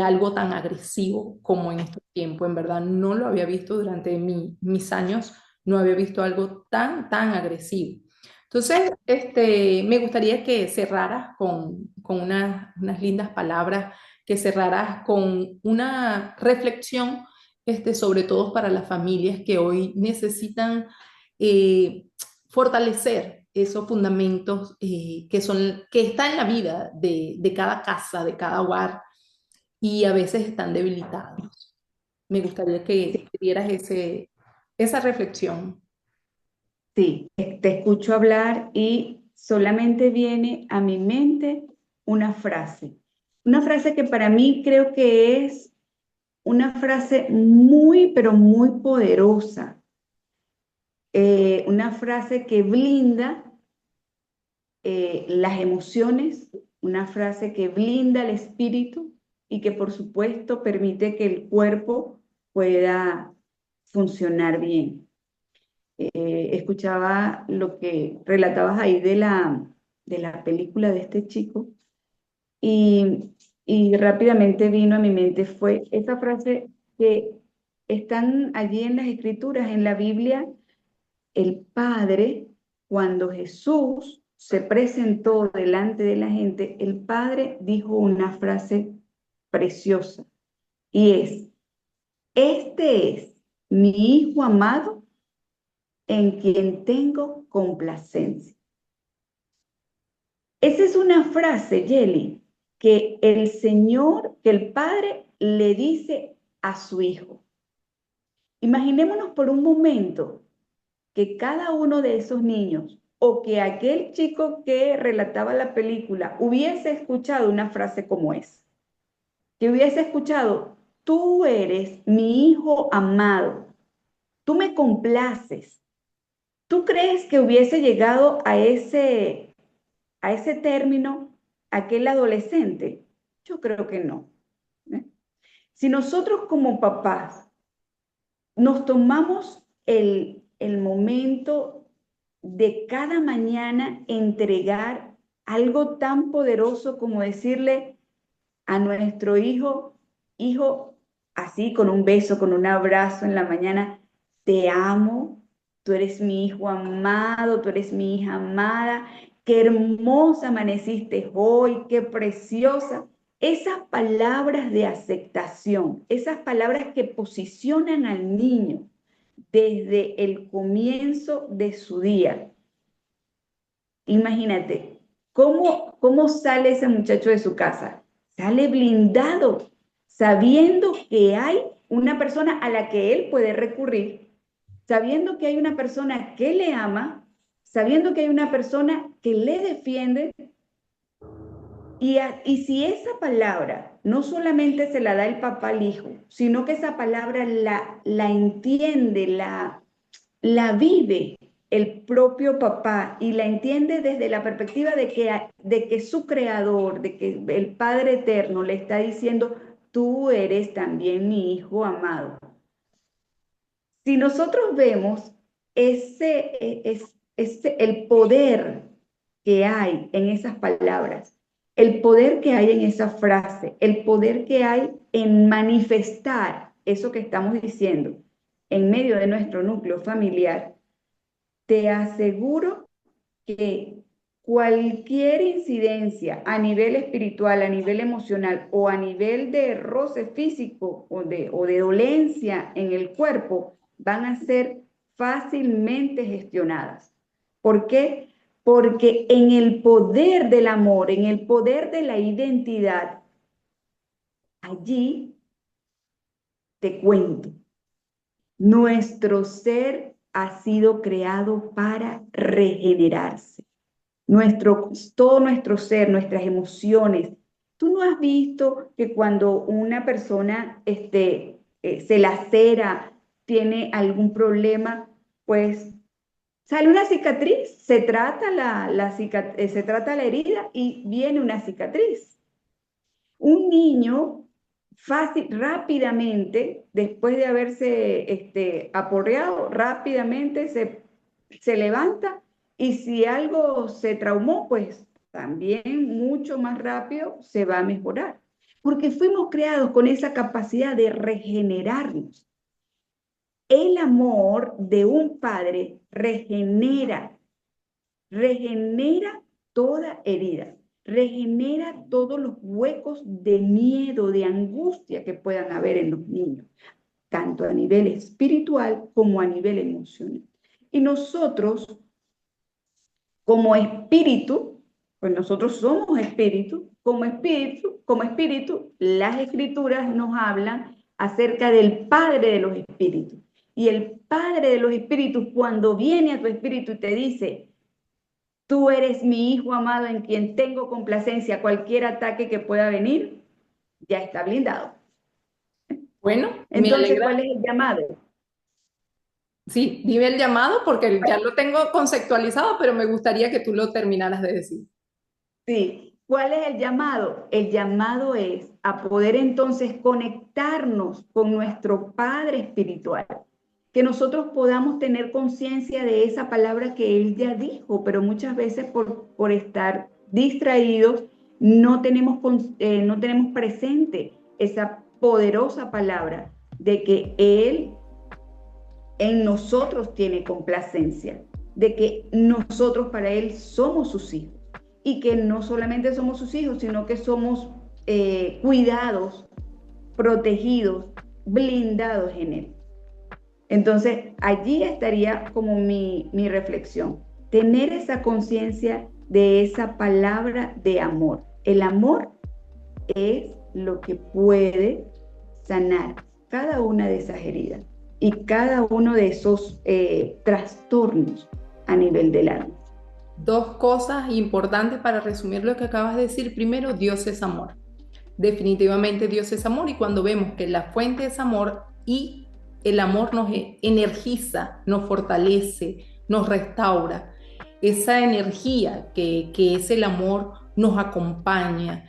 algo tan agresivo como en este tiempo. En verdad, no lo había visto durante mis años, no había visto algo tan agresivo. Entonces, me gustaría que cerraras con unas lindas palabras, que cerraras con una reflexión, sobre todo para las familias que hoy necesitan eh, fortalecer esos fundamentos que están en la vida de cada casa, de cada hogar, y a veces están debilitados. Me gustaría que dieras esa reflexión. Sí, te escucho hablar y solamente viene a mi mente una frase que para mí creo que es una frase muy, pero muy poderosa, una frase que blinda las emociones, una frase que blinda el espíritu y que por supuesto permite que el cuerpo pueda funcionar bien. Escuchaba lo que relatabas ahí de la película de este chico y, y rápidamente vino a mi mente fue esa frase que están allí en las escrituras, en la Biblia, el Padre, cuando Jesús se presentó delante de la gente, el Padre dijo una frase preciosa y este es mi Hijo amado en quien tengo complacencia. Esa es una frase, Yeli, que el Señor, que el Padre le dice a su Hijo. Imaginémonos por un momento que cada uno de esos niños o que aquel chico que relataba la película hubiese escuchado una frase como esa. que hubiese escuchado, tú eres mi hijo amado, tú me complaces. ¿Tú crees que hubiese llegado a ese término aquel adolescente? Yo creo que no. ¿Eh? Si nosotros como papás nos tomamos el momento de cada mañana entregar algo tan poderoso como decirle a nuestro hijo, hijo, así con un beso, con un abrazo en la mañana, te amo, tú eres mi hijo amado, tú eres mi hija amada, qué hermosa amaneciste hoy, qué preciosa. Esas palabras de aceptación, esas palabras que posicionan al niño desde el comienzo de su día. Imagínate, ¿cómo sale ese muchacho de su casa? Sale blindado, sabiendo que hay una persona a la que él puede recurrir, sabiendo que hay una persona que le ama, sabiendo que hay una persona que le defiende. Y si esa palabra no solamente se la da el papá al hijo, sino que esa palabra la entiende, la vive el propio papá y la entiende desde la perspectiva de que su creador, de que el Padre Eterno le está diciendo, tú eres también mi hijo amado. Si nosotros vemos el poder que hay en esas palabras, el poder que hay en esa frase, el poder que hay en manifestar eso que estamos diciendo en medio de nuestro núcleo familiar, te aseguro que cualquier incidencia a nivel espiritual, a nivel emocional o a nivel de roce físico o de dolencia en el cuerpo van a ser fácilmente gestionadas. ¿Por qué? Porque en el poder del amor, en el poder de la identidad, allí te cuento, nuestro ser ha sido creado para regenerarse. Todo nuestro ser, nuestras emociones. ¿Tú no has visto que cuando una persona se lacera, tiene algún problema, pues sale una cicatriz, se trata la herida y viene una cicatriz? Un niño rápidamente, después de haberse aporreado, rápidamente se levanta y si algo se traumó, pues también mucho más rápido se va a mejorar. Porque fuimos creados con esa capacidad de regenerarnos. El amor de un padre regenera toda herida, regenera todos los huecos de miedo, de angustia que puedan haber en los niños, tanto a nivel espiritual como a nivel emocional. Y nosotros, como espíritu, pues nosotros somos espíritu, como espíritu, las escrituras nos hablan acerca del Padre de los espíritus. Y el Padre de los espíritus, cuando viene a tu espíritu y te dice, tú eres mi hijo amado en quien tengo complacencia. Cualquier ataque que pueda venir, ya está blindado. Bueno, me Entonces, alegra. ¿cuál es el llamado? Sí, dime el llamado porque ya lo tengo conceptualizado, pero me gustaría que tú lo terminaras de decir. Sí, ¿cuál es el llamado? El llamado es a poder entonces conectarnos con nuestro Padre espiritual, que nosotros podamos tener conciencia de esa palabra que Él ya dijo, pero muchas veces por estar distraídos no tenemos presente esa poderosa palabra de que Él en nosotros tiene complacencia, de que nosotros para Él somos sus hijos y que no solamente somos sus hijos, sino que somos cuidados, protegidos, blindados en Él. Entonces, allí estaría como mi reflexión, tener esa conciencia de esa palabra de amor. El amor es lo que puede sanar cada una de esas heridas y cada uno de esos trastornos a nivel del alma. Dos cosas importantes para resumir lo que acabas de decir. Primero, Dios es amor. Definitivamente Dios es amor y cuando vemos que la fuente es amor y el amor nos energiza, nos fortalece, nos restaura, esa energía que es el amor nos acompaña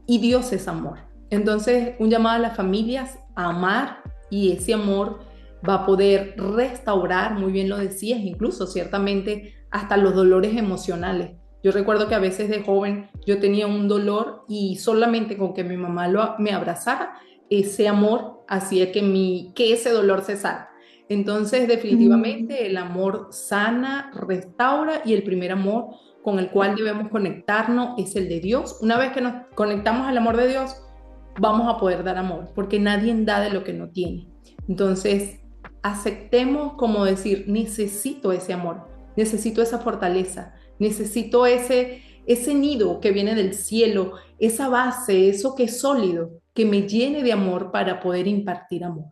y Dios es amor. Entonces, un llamado a las familias a amar y ese amor va a poder restaurar, muy bien lo decías, incluso ciertamente hasta los dolores emocionales. Yo recuerdo que a veces de joven yo tenía un dolor y solamente con que mi mamá me abrazara, ese amor hacía que ese dolor cesara. Entonces, Mm. definitivamente el amor sana, restaura y el primer amor con el cual debemos conectarnos es el de Dios. Una vez que nos conectamos al amor de Dios, vamos a poder dar amor, porque nadie da de lo que no tiene. Entonces, aceptemos como decir, necesito ese amor, necesito esa fortaleza, necesito ese nido que viene del cielo, esa base, eso que es sólido, que me llene de amor para poder impartir amor.